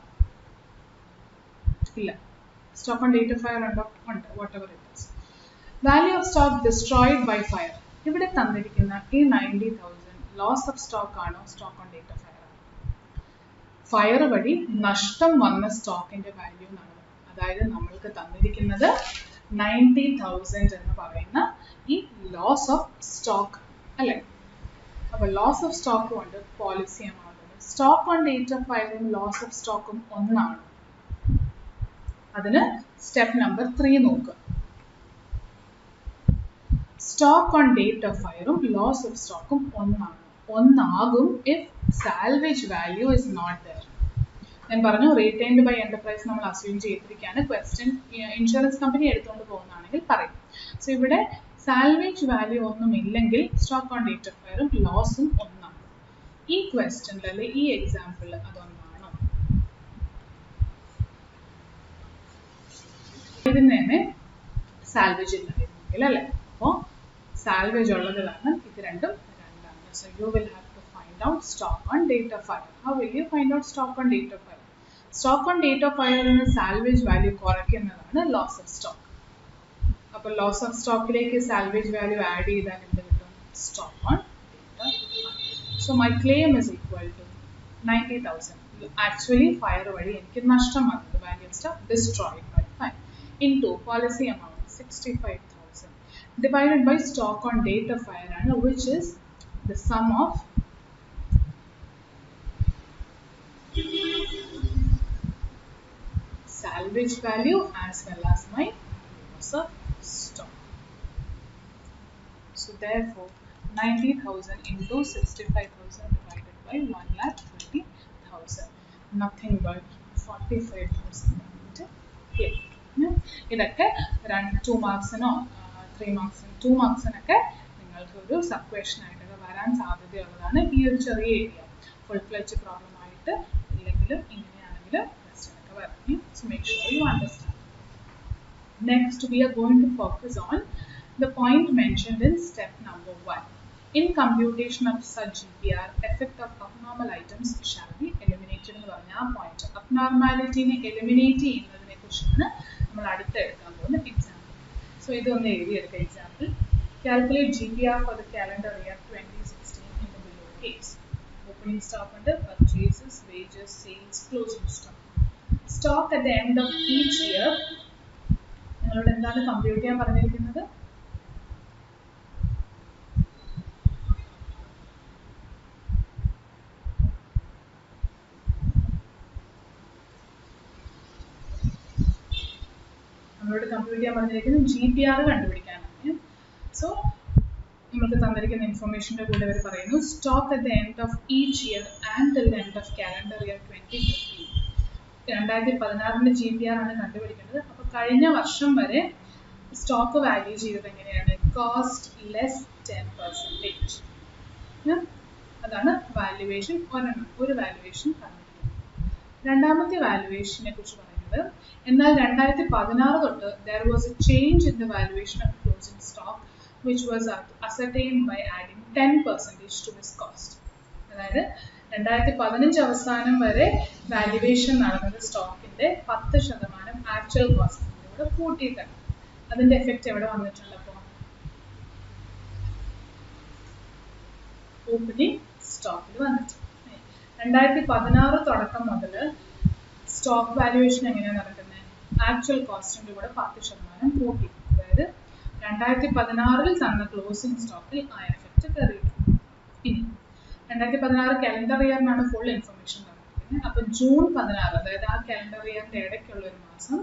ഇല്ല. Stock on date of fire ഉണ്ടോ? ഉണ്ട്. Whatever it is. Value of stock destroyed by fire. ഇവിടെ തന്നിരിക്കുന്ന ഈ 90,000 ലോസ് ഓഫ് സ്റ്റോക്ക് ആണോ, stock on date of fire ആണോ? ഫയർ വഴി നഷ്ടം വന്ന സ്റ്റോക്കിന്റെ വാല്യൂ എന്നാണ്. അതായത് നമ്മൾക്ക് തന്നിരിക്കുന്നത് 90,000 എന്ന് പറയുന്ന ഈ ലോസ് ഓഫ് സ്റ്റോക്ക് അല്ലേ? അപ്പോൾ ലോസ് ഓഫ് സ്റ്റോക്കും ഉണ്ട്, പോളിസി എമൗണ്ട് ഉണ്ട്. സ്റ്റോക്ക് ഓൺ ഡേറ്റ് ഓഫ് ഫയറും ലോസ് ഓഫ് സ്റ്റോക്കും ഒന്നാണ്. അതിന് സ്റ്റെപ്പ് നമ്പർ 3 നോക്കുക. സ്റ്റോക്ക് ഓൺ ഡേറ്റ് ഓഫ് ഫയറും ലോസ് ഓഫ് സ്റ്റോക്കും ഒന്നാകും if salvage value is not there. ഞാൻ പറഞ്ഞു റീറ്റെയിൻഡ് ബൈ എന്റർപ്രൈസ് നമ്മൾ അസ്യൂം ചെയ്തിരിക്കുകയാണ്. ക്വസ്റ്റ്യൻ ഇൻഷുറൻസ് കമ്പനി എടുത്തുകൊണ്ട് പോകുന്നതാണെങ്കിൽ പറയും. സോ ഇവിടെ സാൽവേജ് വാല്യൂ ഒന്നുമില്ലെങ്കിൽ സ്റ്റോക്ക് ഓൺ ഡേറ്റ് ഓഫ് ഫയറും ലോസും ഒന്നാണ്. ഈ ക്വസ്റ്റ്യനിൽ അല്ലെ ഈ എക്സാമ്പിളിൽ അതൊന്നാണോ? ഇതിന് തന്നെ സാൽവേജ് ഇല്ലായിരുന്നെങ്കിൽ അല്ലേ? അപ്പോൾ സാൽവേജ് ഉള്ളത് കാരണം ഇത് രണ്ടും രണ്ടാണ്. So you will have to out stock on date of fire. How will you find out stock on date of fire? Stock on date of fire in salvage value കുറയ്ക്കുന്നതാണ് loss of stock. അപ്പോൾ loss of stockലേക്ക് salvage value add ചെയ്താൽ എന്ത് കിട്ടും? Stock on date of fire. So my claim is equal to 90,000. Actually fire വഴി എനിക്ക് നഷ്ടം വന്നത് value of stock destroyed by fire into policy amount 65,000 divided by stock on date of fire which is the sum of salvage value as well as my loss of stock. So therefore 90,000 into 65,000 divided by 1,20,000, nothing but 45,000. Okay. ഇതൊക്കെ 2 മാർക്സിനോ 3 മാർക്സിനോ 2 മാർക്സിനൊക്കെ നിങ്ങൾക്ക് ഒരു sub question ആയിട്ടൊക്കെ വരാൻ സാധ്യതയുള്ളതാണ് ഈ ഒരു ചെറിയ area. Full fledge problem ആയിട്ട് ഇല്ലെങ്കിലും ഇങ്ങനെയാണെങ്കിലും ക്വസ്റ്റൻ ഒക്കെ വരും. So make sure you understand. Next we are going to focus on the point mentioned in step number 1. In computation of such GPR, effect of abnormal items shall be eliminated എന്ന് പറഞ്ഞ ആ point അബ്നോർമാലിറ്റിനെ eliminate ചെയ്യുന്നതിനെ കുറിച്ചാണ് നമ്മൾ അടുത്ത് എടുക്കാൻ പോകുന്ന example. So ഇതൊന്ന് എഴുതിയെടുക്കുക example. Calculate GPR for the calendar year 2016 in the below case. Opening stock under purchases, wages, sales, closing stock. Stock at the end of each year നിങ്ങളോട് എന്താണ് കമ്പ്യൂട്ട് ചെയ്യാൻ പറഞ്ഞിരിക്കുന്നത്? നമ്മളോട് കമ്പ്യൂട്ട് ചെയ്യാൻ പറഞ്ഞിരിക്കുന്നത് GPR കണ്ടുപിടിക്കാനാണ്. സോ നമുക്ക് തന്നിരിക്കുന്ന ഇൻഫർമേഷൻ്റെ കൂടെ അവർ പറയുന്നു stock at the end of each year and till the end of calendar year 2015. 2016 GPR ആണ് കണ്ടുപിടിക്കേണ്ടത്. അപ്പോൾ കഴിഞ്ഞ വർഷം വരെ സ്റ്റോക്ക് വാല്യൂ ചെയ്തത് എങ്ങനെയാണ്? Cost less 10%. അതാണ് വാല്യുവേഷൻ. ഒരു വാല്യുവേഷൻ പറഞ്ഞിരിക്കുന്നത്. രണ്ടാമത്തെ വാല്യുവേഷനെ കുറിച്ച് പറയുന്നത് എന്നാൽ 2016 തൊട്ട് there was a change in the valuation of closing stock which was ascertained by adding 10% to this cost. അതായത് 2015 അവസാനം വരെ വാല്യുവേഷൻ നടന്നത് സ്റ്റോക്കിന്റെ 10% ആക്ച്വൽ കോസ്റ്റിന്റെ കൂടെ കൂട്ടിയിട്ടാണ്. അതിന്റെ എഫക്റ്റ് എവിടെ വന്നിട്ടുണ്ട്? അപ്പോൾ ഓപ്പണിംഗ് സ്റ്റോക്കിൽ വന്നിട്ടുണ്ട്. 2016 തുടക്കം മുതൽ സ്റ്റോക്ക് വാല്യുവേഷൻ എങ്ങനെയാണ് നടക്കുന്നത്? ആക്ച്വൽ കോസ്റ്റിന്റെ കൂടെ 10% കൂട്ടി. അതായത് 2016 തന്ന ക്ലോസിംഗ് സ്റ്റോക്കിൽ ആ എഫക്റ്റ് കയറിയിട്ടുണ്ട്. ഇനി 2016 കാലണ്ടർ ഇയറിനാണ് ഫുൾ ഇൻഫർമേഷൻ തന്നിരിക്കുന്നത്. അപ്പോൾ ജൂൺ 16 അതായത് ആ കാലണ്ടർ ഇയറിന്റെ ഇടയ്ക്കുള്ള ഒരു മാസം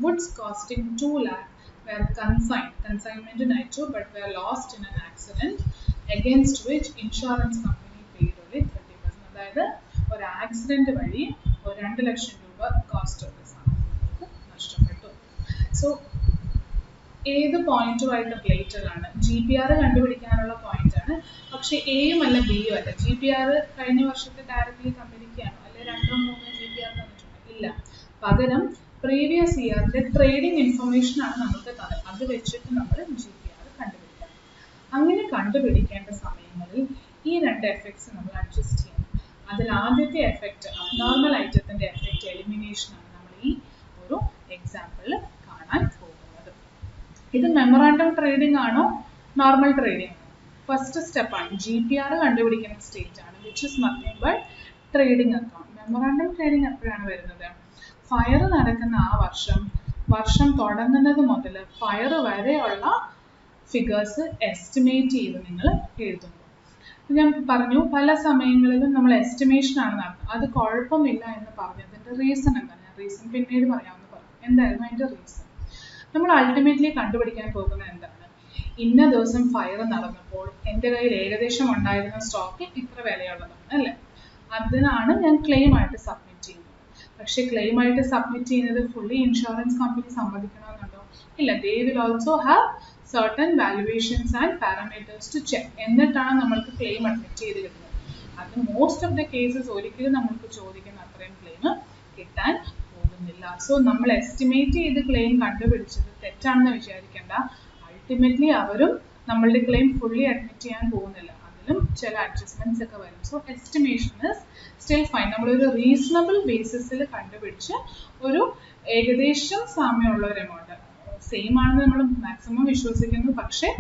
goods costing 2 lakh were consignment ആയിട്ടു but were lost in an accident against which insurance company paid only 30%. അതായത് ഒരു ആക്സിഡന്റ് വഴി 2 ലക്ഷം രൂപ കോസ്റ്റ് ഉള്ള സാധനങ്ങൾക്ക് നഷ്ടപ്പെട്ടു. സോ ഏത് പോയിന്റുമായിട്ട് റിലേറ്റഡ് ആണ്? GPR കണ്ടുപിടിക്കാനുള്ള പോയിന്റ് ആണ്. പക്ഷെ എയും അല്ല ബിയും അല്ല. GPR കഴിഞ്ഞ വർഷത്തെ ഡയറക്റ്റ്ലി കമ്പനിക്കാണോ അല്ലെ 2-3 GPR തന്നിട്ടുണ്ട്? ഇല്ല. പകരം പ്രീവിയസ് ഇയറിന്റെ ട്രേഡിംഗ് ഇൻഫർമേഷൻ ആണ് നമുക്ക് തന്നത്. അത് വെച്ചിട്ട് നമ്മൾ GPR കണ്ടുപിടിക്കണം. അങ്ങനെ കണ്ടുപിടിക്കേണ്ട സമയങ്ങളിൽ ഈ 2 എഫക്ട്സ് നമ്മൾ അഡ്ജസ്റ്റ് ചെയ്യണം. അതിൽ ആദ്യത്തെ എഫക്റ്റ് അബ്നോർമൽ ഐറ്റത്തിന്റെ എഫക്റ്റ് എലിമിനേഷൻ ആണ് നമ്മൾ ഈ ഒരു എക്സാമ്പിളിൽ കാണാൻ പോകുന്നത്. ഇത് മെമ്മറാണ്ടം ട്രേഡിംഗ് ആണോ നോർമൽ ട്രേഡിംഗ് ആണോ? ഫസ്റ്റ് സ്റ്റെപ്പാണ് GPR കണ്ടുപിടിക്കുന്ന സ്റ്റേറ്റ് ആണ് which is nothing but trading account. Memorandum trading എപ്പോഴാണ് വരുന്നത്? ഫയർ നടക്കുന്ന ആ വർഷം തുടങ്ങുന്നത് മുതൽ ഫയർ വരെയുള്ള ഫിഗേഴ്സ് എസ്റ്റിമേറ്റ് ചെയ്ത് നിങ്ങൾ എഴുതുന്നു. ഞാൻ പറഞ്ഞു പല സമയങ്ങളിലും നമ്മൾ എസ്റ്റിമേഷൻ ആണ് നടത്തുന്നത്. അത് കുഴപ്പമില്ല എന്ന് പറഞ്ഞതിൻ്റെ റീസൺ എന്താണ്? ഞാൻ റീസൺ പിന്നീട് പറയാമെന്ന് പറഞ്ഞു. എന്തായിരുന്നു അതിൻ്റെ റീസൺ? നമ്മൾ അൾട്ടിമേറ്റ്ലി കണ്ടുപിടിക്കാൻ പോകുന്നത് എന്താണ്? ഇന്ന ദിവസം ഫയർ നടന്നപ്പോൾ എൻ്റെ കയ്യിൽ ഏകദേശം ഉണ്ടായിരുന്ന സ്റ്റോക്ക് ഇത്ര വിലയുള്ളതാണ് അല്ലേ? അതിനാണ് ഞാൻ ക്ലെയിം ആയിട്ട് സബ്മിറ്റ് ചെയ്യുന്നത്. പക്ഷേ ക്ലെയിം ആയിട്ട് സബ്മിറ്റ് ചെയ്യുന്നത് ഫുള്ളി ഇൻഷുറൻസ് കമ്പനി സമ്മതിക്കണമെന്നുണ്ടോ? ഇല്ല. They will also have certain valuations and parameters to check. എന്നിട്ടാണ് നമ്മൾക്ക് ക്ലെയിം അഡ്മിറ്റ് ചെയ്ത് കിട്ടുന്നത്. അത് മോസ്റ്റ് ഓഫ് ദ കേസസ് ഒരിക്കലും നമ്മൾക്ക് ചോദിക്കുന്ന അത്രയും ക്ലെയിം കിട്ടാൻ പോകുന്നില്ല. സോ നമ്മൾ എസ്റ്റിമേറ്റ് ചെയ്ത് ക്ലെയിം കണ്ടുപിടിച്ചത് തെറ്റാണെന്ന് വിചാരിക്കേണ്ട. അൾട്ടിമേറ്റ്ലി അവരും നമ്മളുടെ ക്ലെയിം ഫുള്ളി അഡ്മിറ്റ് ചെയ്യാൻ പോകുന്നില്ല. അതിൽ ചെയ്താലും ചില അഡ്ജസ്റ്റ്മെന്റ്സ് ഒക്കെ വരും. So estimation is still fine. നമ്മളൊരു റീസണബിൾ ബേസിസിൽ കണ്ടുപിടിച്ച് ഒരു ഏകദേശം സാമ്യമുള്ള ഒരു എമൗണ്ട് സെയിം ആണെന്ന് നമ്മൾ മാക്സിമം വിശ്വസിക്കുന്നു, പക്ഷേ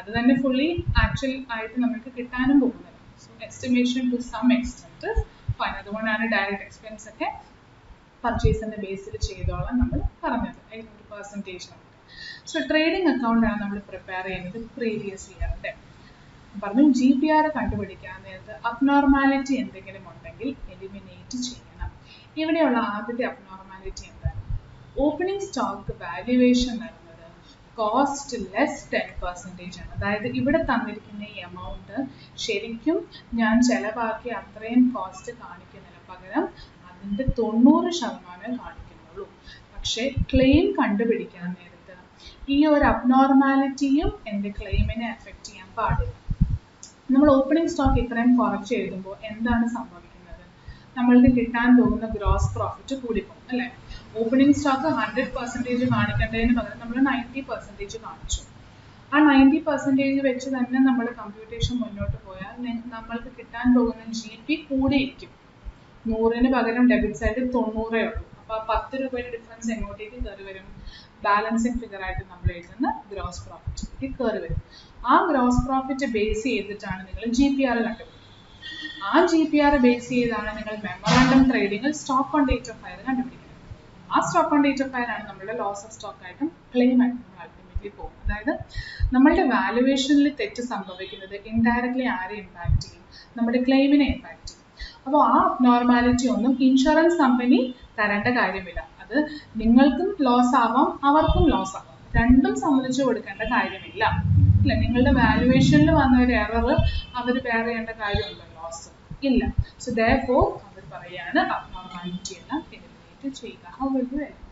അത് തന്നെ ഫുള്ളി ആക്ച്വൽ ആയിട്ട് നമുക്ക് കിട്ടാനും പോകുന്നില്ല. So estimation to some extent fine. അതുകൊണ്ടാണ് ഡയറക്റ്റ് എക്സ്പെൻസ് ഒക്കെ പർച്ചേസിന്റെ ബേസിൽ ചെയ്തോളാം നമ്മൾ പറഞ്ഞത് 100%. സോ ട്രേഡിംഗ് അക്കൗണ്ട് ആണ് നമ്മൾ പ്രിപ്പയർ ചെയ്യുന്നത് പ്രീവിയസ് ഇയറിന്റെ. പറഞ്ഞു GPR കണ്ടുപിടിക്കാൻ നേരത്ത് അബ്നോർമാലിറ്റി എന്തെങ്കിലും ഉണ്ടെങ്കിൽ എലിമിനേറ്റ് ചെയ്യണം. ഇവിടെയുള്ള ആദ്യത്തെ അബ്നോർമാലിറ്റി എന്താണ്? ഓപ്പണിംഗ് സ്റ്റോക്ക് വാല്യുവേഷൻ നടന്നത് കോസ്റ്റ് ലെസ് 10% ആണ്. അതായത് ഇവിടെ തന്നിരിക്കുന്ന ഈ എമൗണ്ട് ശരിക്കും ഞാൻ ചെലവാക്കിയ അത്രയും കോസ്റ്റ് കാണിക്കുന്നില്ല, പകരം അതിൻ്റെ 90% കാണിക്കുന്നുള്ളൂ. പക്ഷേ ക്ലെയിം കണ്ടുപിടിക്കാൻ നേരത്ത് ഈ ഒരു അബ്നോർമാലിറ്റിയും എൻ്റെ ക്ലെയിമിനെ എഫക്റ്റ് ചെയ്യാൻ പാടില്ല. നമ്മൾ ഓപ്പണിംഗ് സ്റ്റോക്ക് ഇത്രയും കുറച്ച് എഴുതുമ്പോൾ എന്താണ് സംഭവിക്കുന്നത്? നമ്മൾക്ക് കിട്ടാൻ പോകുന്ന ഗ്രോസ് പ്രോഫിറ്റ് കൂടിപ്പോകും അല്ലേ? ഓപ്പണിംഗ് സ്റ്റോക്ക് 100% കാണിക്കേണ്ടതിന് പകരം നമ്മൾ 90% കാണിച്ചു. ആ 90% വെച്ച് തന്നെ നമ്മൾ കമ്പ്യൂട്ടേഷൻ മുന്നോട്ട് പോയാൽ നമ്മൾക്ക് കിട്ടാൻ പോകുന്ന GP കൂടിയിരിക്കും. 100ന് പകരം ഡെബിറ്റ് സൈഡ് 90 ഉള്ളൂ. അപ്പോൾ 10 രൂപയുടെ ഡിഫറൻസ് എങ്ങോട്ടേക്ക് കയറി വരും? ബാലൻസിങ് ഫിഗർ ആയിട്ട് നമ്മൾ എഴുതുന്ന ഗ്രോസ് പ്രോഫിറ്റിലേക്ക് കയറി വരും. ആ ഗ്രോസ് പ്രോഫിറ്റ് ബേസ് ചെയ്തിട്ടാണ് നിങ്ങൾ GPR കണ്ടുപിടിക്കുന്നത്. ആ GPR ബേസ് ചെയ്താണ് നിങ്ങൾ മെമ്മോറാണ്ടം ട്രേഡിങ്ങിൽ stock on date of fire കണ്ടുപിടിക്കുന്നത്. ആ stock on date of fire ആണ് നമ്മുടെ ലോസ് ഓഫ് സ്റ്റോക്ക് ആയിട്ടും ക്ലെയിം ആയിട്ടും നമ്മൾ അൾട്ടിമേറ്റ്ലി പോകും. അതായത് നമ്മളുടെ വാല്യുവേഷനിൽ തെറ്റ് സംഭവിക്കുന്നത് ഇൻഡയറക്ട്ലി ആരെ ഇമ്പാക്ട് ചെയ്യും? നമ്മുടെ ക്ലെയിമിനെ ഇമ്പാക്ട് ചെയ്യും. അപ്പോൾ ആ നോർമാലിറ്റി ഒന്നും ഇൻഷുറൻസ് കമ്പനി തരേണ്ട കാര്യമില്ല. അത് നിങ്ങൾക്കും ലോസ് ആവാം, അവർക്കും ലോസ് ആവാം, രണ്ടും സമ്മതിച്ചു കൊടുക്കേണ്ട കാര്യമില്ല. ഇല്ല, നിങ്ങളുടെ വാല്യുവേഷനിൽ വന്ന ഒരു എറർ അവർ ബെയർ ചെയ്യേണ്ട കാര്യമുണ്ടോ? ലോസ് ഇല്ല. സോ ദെയർഫോർ അവർ പറയാണ് അബ്നോർമാലിറ്റി എല്ലാം എലിമിനേറ്റ് ചെയ്യുക. How will you eliminate?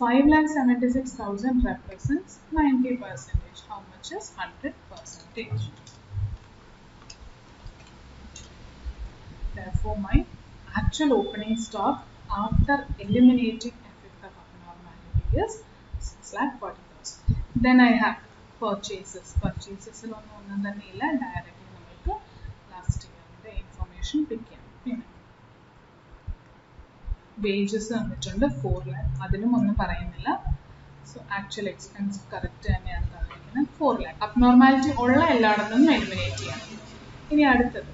5,76,000 represents 90%. How much is 100%? Therefore, my actual opening stock after eliminating effect of abnormality is 6,40,000. Then I have purchases. Purchases ഒന്നും തന്നെ ഇല്ല, directly നമുക്ക് ലാസ്റ്റ് ഇയറിന്റെ ഇൻഫർമേഷൻ പിക്ക് ചെയ്യാം. പിന്നെ wages തന്നിട്ടുണ്ട് 4 lakh, അതിലും ഒന്നും പറയുന്നില്ല. സോ ആക്ച്വൽ എക്സ്പെൻസ് കറക്റ്റ് തന്നെയാണ് തന്നിരിക്കുന്നത് 4 lakh. അബ്നോർമാലിറ്റി ഉള്ള എല്ലായിടത്തും എലിമിനേറ്റ് ചെയ്യണം. ഇനി അടുത്തത്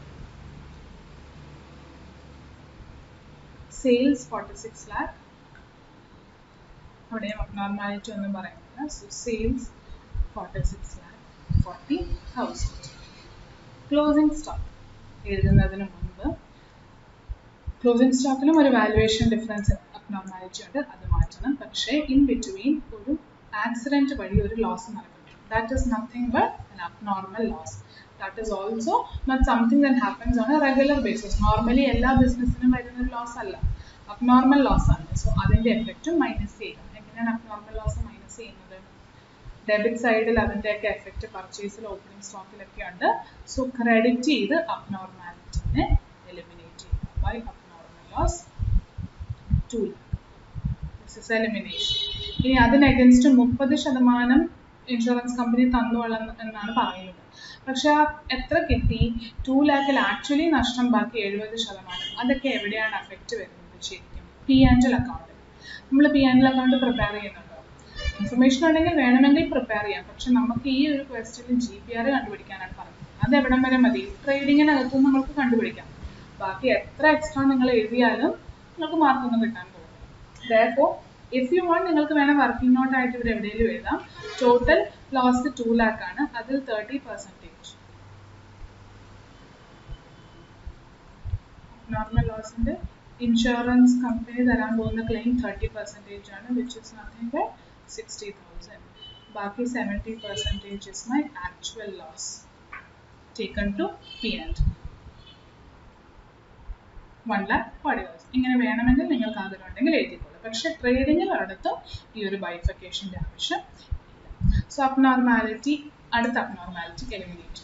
സെയിൽസ് 46 lakh. അവിടെയും അബ്നോർമാലിറ്റി ഒന്നും പറയുന്നില്ല. So sales 46,40,000. ക്ലോസിംഗ് സ്റ്റോക്ക് എഴുതുന്നതിന് മുൻപ് ക്ലോസിംഗ് സ്റ്റോക്കിലും ഒരു വാല്യുവേഷൻ ഡിഫറൻസ് അബ്നോർമാലിറ്റി ഉണ്ട്, അത് മാറ്റണം. പക്ഷേ ഇൻ ബിറ്റ്വീൻ ഒരു ആക്സിഡന്റ് വഴി ഒരു ലോസ് നടക്കുന്നു. That is nothing but an abnormal loss. That is also not something that happens on a regular basis. Normally എല്ലാ ബിസിനസ്സിനും വരുന്ന ഒരു ലോസ് അല്ല, അബ്നോർമൽ ലോസ് ആണ്. സോ അതിന്റെ എഫക്റ്റും മൈനസ് ചെയ്യുക. എങ്ങനെയാണ് അബ്നോർമൽ ലോസ് മൈനസ് ചെയ്യുന്നത്? ഡെബിറ്റ് സൈഡിൽ അതിൻ്റെയൊക്കെ എഫക്റ്റ് പർച്ചേസിൽ ഓപ്പണിംഗ് സ്റ്റോക്കിലൊക്കെ ഉണ്ട്. സോ ക്രെഡിറ്റ് ചെയ്ത് അബ്നോർമാലിറ്റിനെ എലിമിനേറ്റ് ചെയ്യുക. By abnormal loss 2 lakh. This is elimination. ഇനി അതിന് അഗൻസ്റ്റ് 30% ഇൻഷുറൻസ് കമ്പനി തന്നു എന്നാണ് പറയുന്നത്. പക്ഷെ എത്ര കിട്ടി? 2 lakhൽ ആക്ച്വലി നഷ്ടം ബാക്കി 70%. അതൊക്കെ എവിടെയാണ് അഫക്റ്റ് വരുന്നത്? ശരിക്കും P&L അക്കൗണ്ട്. നമ്മൾ P&L അക്കൗണ്ട് പ്രിപ്പയർ ചെയ്യുന്നുണ്ടോ? ഇൻഫർമേഷൻ ഉണ്ടെങ്കിൽ വേണമെങ്കിൽ പ്രിപ്പയർ ചെയ്യാം. പക്ഷെ നമുക്ക് ഈ ഒരു ക്വസ്റ്റ്യനിൽ GPR കണ്ടുപിടിക്കാനാണ് പറഞ്ഞത്. അത് എവിടം വരെ മതി? ട്രേഡിങ്ങിനകത്തും നമുക്ക് കണ്ടുപിടിക്കാം. ബാക്കി എത്ര എക്സ്ട്രാ നിങ്ങൾ എഴുതിയാലും നിങ്ങൾക്ക് മാർക്കൊന്നും കിട്ടാൻ പോകും. Therefore, if you want, നിങ്ങൾക്ക് വേണം വർക്കിംഗ് നോട്ട് ആയിട്ട് ഇവിടെ എവിടെയെങ്കിലും എഴുതാം. ടോട്ടൽ ലോസ് 2 lakh ആണ്, അതിൽ 30% നോർമൽ ലോസിന്റെ ഇൻഷുറൻസ് കമ്പനി തരാൻ പോകുന്ന ക്ലെയിം 30% ആണ്, which is nothing but 60,000. ബാക്കി 70% is my actual loss taken to P&L. 1,40,000. ഇങ്ങനെ വേണമെങ്കിൽ നിങ്ങൾക്ക് ആഗ്രഹം ഉണ്ടെങ്കിൽ എഴുതിക്കോളൂ. പക്ഷെ ട്രേഡിങ്ങിൽ അടുത്ത് ഈ ഒരു ബൈഫിക്കേഷന്റെ ആവശ്യം ഇല്ല. സോ അബ്നോർമാലിറ്റി, അടുത്ത അബ്നോർമാലിറ്റി എലിമിനേറ്റ്.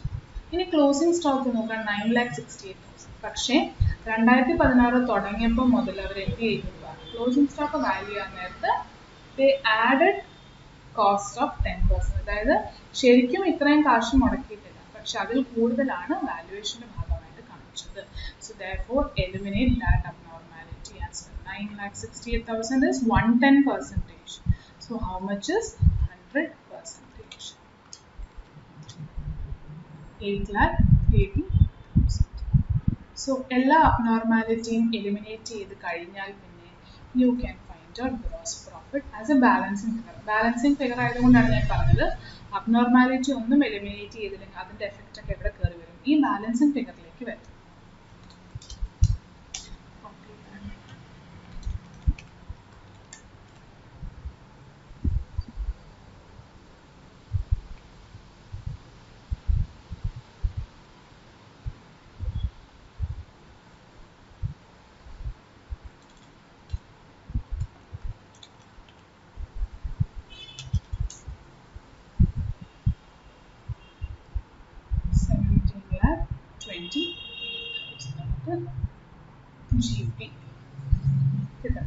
ഇനി ക്ലോസിംഗ് സ്റ്റോക്ക് നോക്കാൻ 9,68,000. പക്ഷേ 2016 തുടങ്ങിയപ്പോൾ മുതൽ അവർ എന്ത് ചെയ്യുക? ക്ലോസിംഗ് സ്റ്റോക്ക് വാല്യൂ ചെയ്യാൻ നേരത്ത് ദേ ആഡഡ് കോസ്റ്റ് ഓഫ് 10%. അതായത് ശരിക്കും ഇത്രയും കാശ് മുടക്കിയിട്ടില്ല, പക്ഷെ അതിൽ കൂടുതലാണ് വാല്യുവേഷൻ്റെ ഭാഗമായിട്ട് കാണിച്ചത്. So therefore eliminate that abnormality as well. 9,68,000 is 110%. So how much is 100%? 8,80,000. So എല്ലാ abnormalityയും eliminate ചെയ്ത് കഴിഞ്ഞാൽ പിന്നെ you can find out gross profit as a balancing figure. Balancing figure ആയതുകൊണ്ടാണ് ഞാൻ പറഞ്ഞത് abnormality ഒന്നും eliminate ചെയ്തില്ലെങ്കിൽ അതിൻ്റെ എഫക്റ്റ് ഒക്കെ എവിടെ കയറി വരും, ഈ ബാലൻസിങ് ഫിഗറിലേക്ക് വരും. GP കിട്ടും.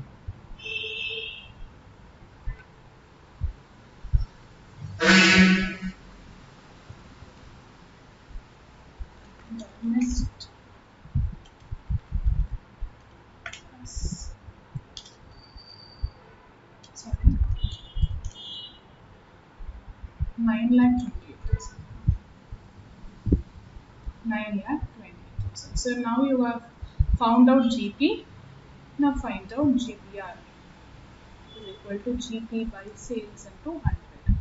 Next 9,28,000. 9,28,000. So now you have found out GP. Now find out GPR is equal to GP by sales into 100.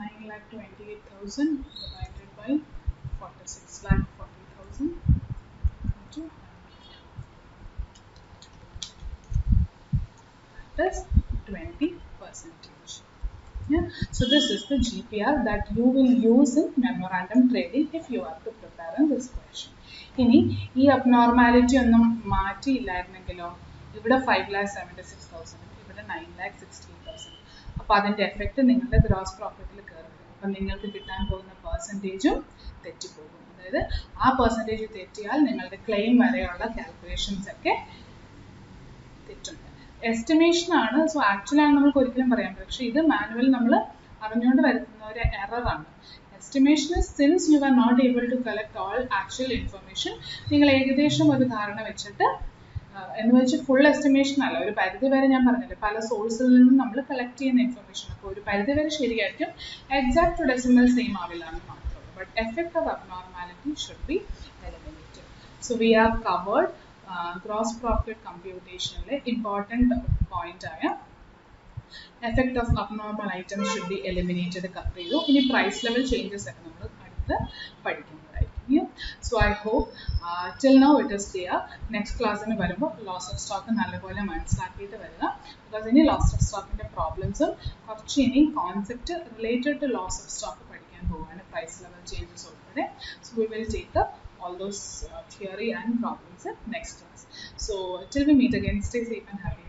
9,28,000 divided by 46,40,000 into 100. That is 20%. Yeah. So this is the GPR that you will use in memorandum trading if you are to prepare in this question. ഇനി ഈ abnormality ഒന്നും മാറ്റിയില്ലായിരുന്നെങ്കിലോ, ഇവിടെ 5,76,000, ഇവിടെ 9,16,000. അപ്പോൾ അതിൻ്റെ effect നിങ്ങളുടെ gross പ്രോഫിറ്റിൽ കയറി വരും. അപ്പം നിങ്ങൾക്ക് കിട്ടാൻ പോകുന്ന പെർസെൻറ്റേജും തെറ്റിപ്പോകും. അതായത് ആ പെർസെൻറ്റേജ് തെറ്റിയാൽ നിങ്ങളുടെ ക്ലെയിം വരെയുള്ള കാൽക്കുലേഷൻസ് ഒക്കെ തെറ്റുണ്ട്. എസ്റ്റിമേഷൻ ആണ്. സോ ആക്ച്വലി ആണ് നമുക്ക് ഒരിക്കലും പറയാൻ പറ്റും. പക്ഷേ ഇത് മാനുവൽ നമ്മൾ അറിഞ്ഞുകൊണ്ട് വരുത്തുന്ന ഒരു എററാണ്. Estimation since you are not able to collect all actual information, നിങ്ങൾ ഏകദേശം ഒരു ധാരണ വെച്ചിട്ട്, എന്ന് വെച്ച് ഫുൾ എസ്റ്റിമേഷൻ അല്ല, ഒരു പരിധി വരെ ഞാൻ പറഞ്ഞില്ലേ പല സോഴ്സിൽ നിന്നും നമ്മൾ കളക്ട് ചെയ്യുന്ന ഇൻഫർമേഷൻ അപ്പോൾ ഒരു പരിധി വരെ ശരിയായിരിക്കും, എക്സാക്ട് ഡെസിമൽ സെയിം ആവില്ല എന്ന് മാത്രമേ. But effect of abnormality should be eliminated. So we have covered gross profit കമ്പ്യൂട്ടേഷനിലെ ഇമ്പോർട്ടൻറ്റ് പോയിന്റ് ആയ effect of abnormal items should be eliminated cover ചെയ്തു. ഇനി പ്രൈസ് ലെവൽ ചേഞ്ചസ് ഒക്കെ നമ്മൾ അടുത്ത് പഠിക്കുന്നതായിരിക്കും. So I hope till now it is clear. Next ക്ലാസ്സിന് വരുമ്പോൾ ലോസ് ഓഫ് സ്റ്റോക്ക് നല്ലപോലെ മനസ്സിലാക്കിയിട്ട് വരിക. ബിക്കോസ് ഇനി ലോസ് ഓഫ് സ്റ്റോക്കിൻ്റെ പ്രോബ്ലംസും കുറച്ച് ഇനി concept related to loss of stock പഠിക്കാൻ പോവുകയാണ്, പ്രൈസ് ലെവൽ ചേഞ്ചസ് ഉൾപ്പെടെ. So we will take all those theory and problems in next class. So till we meet again, stay safe and happy.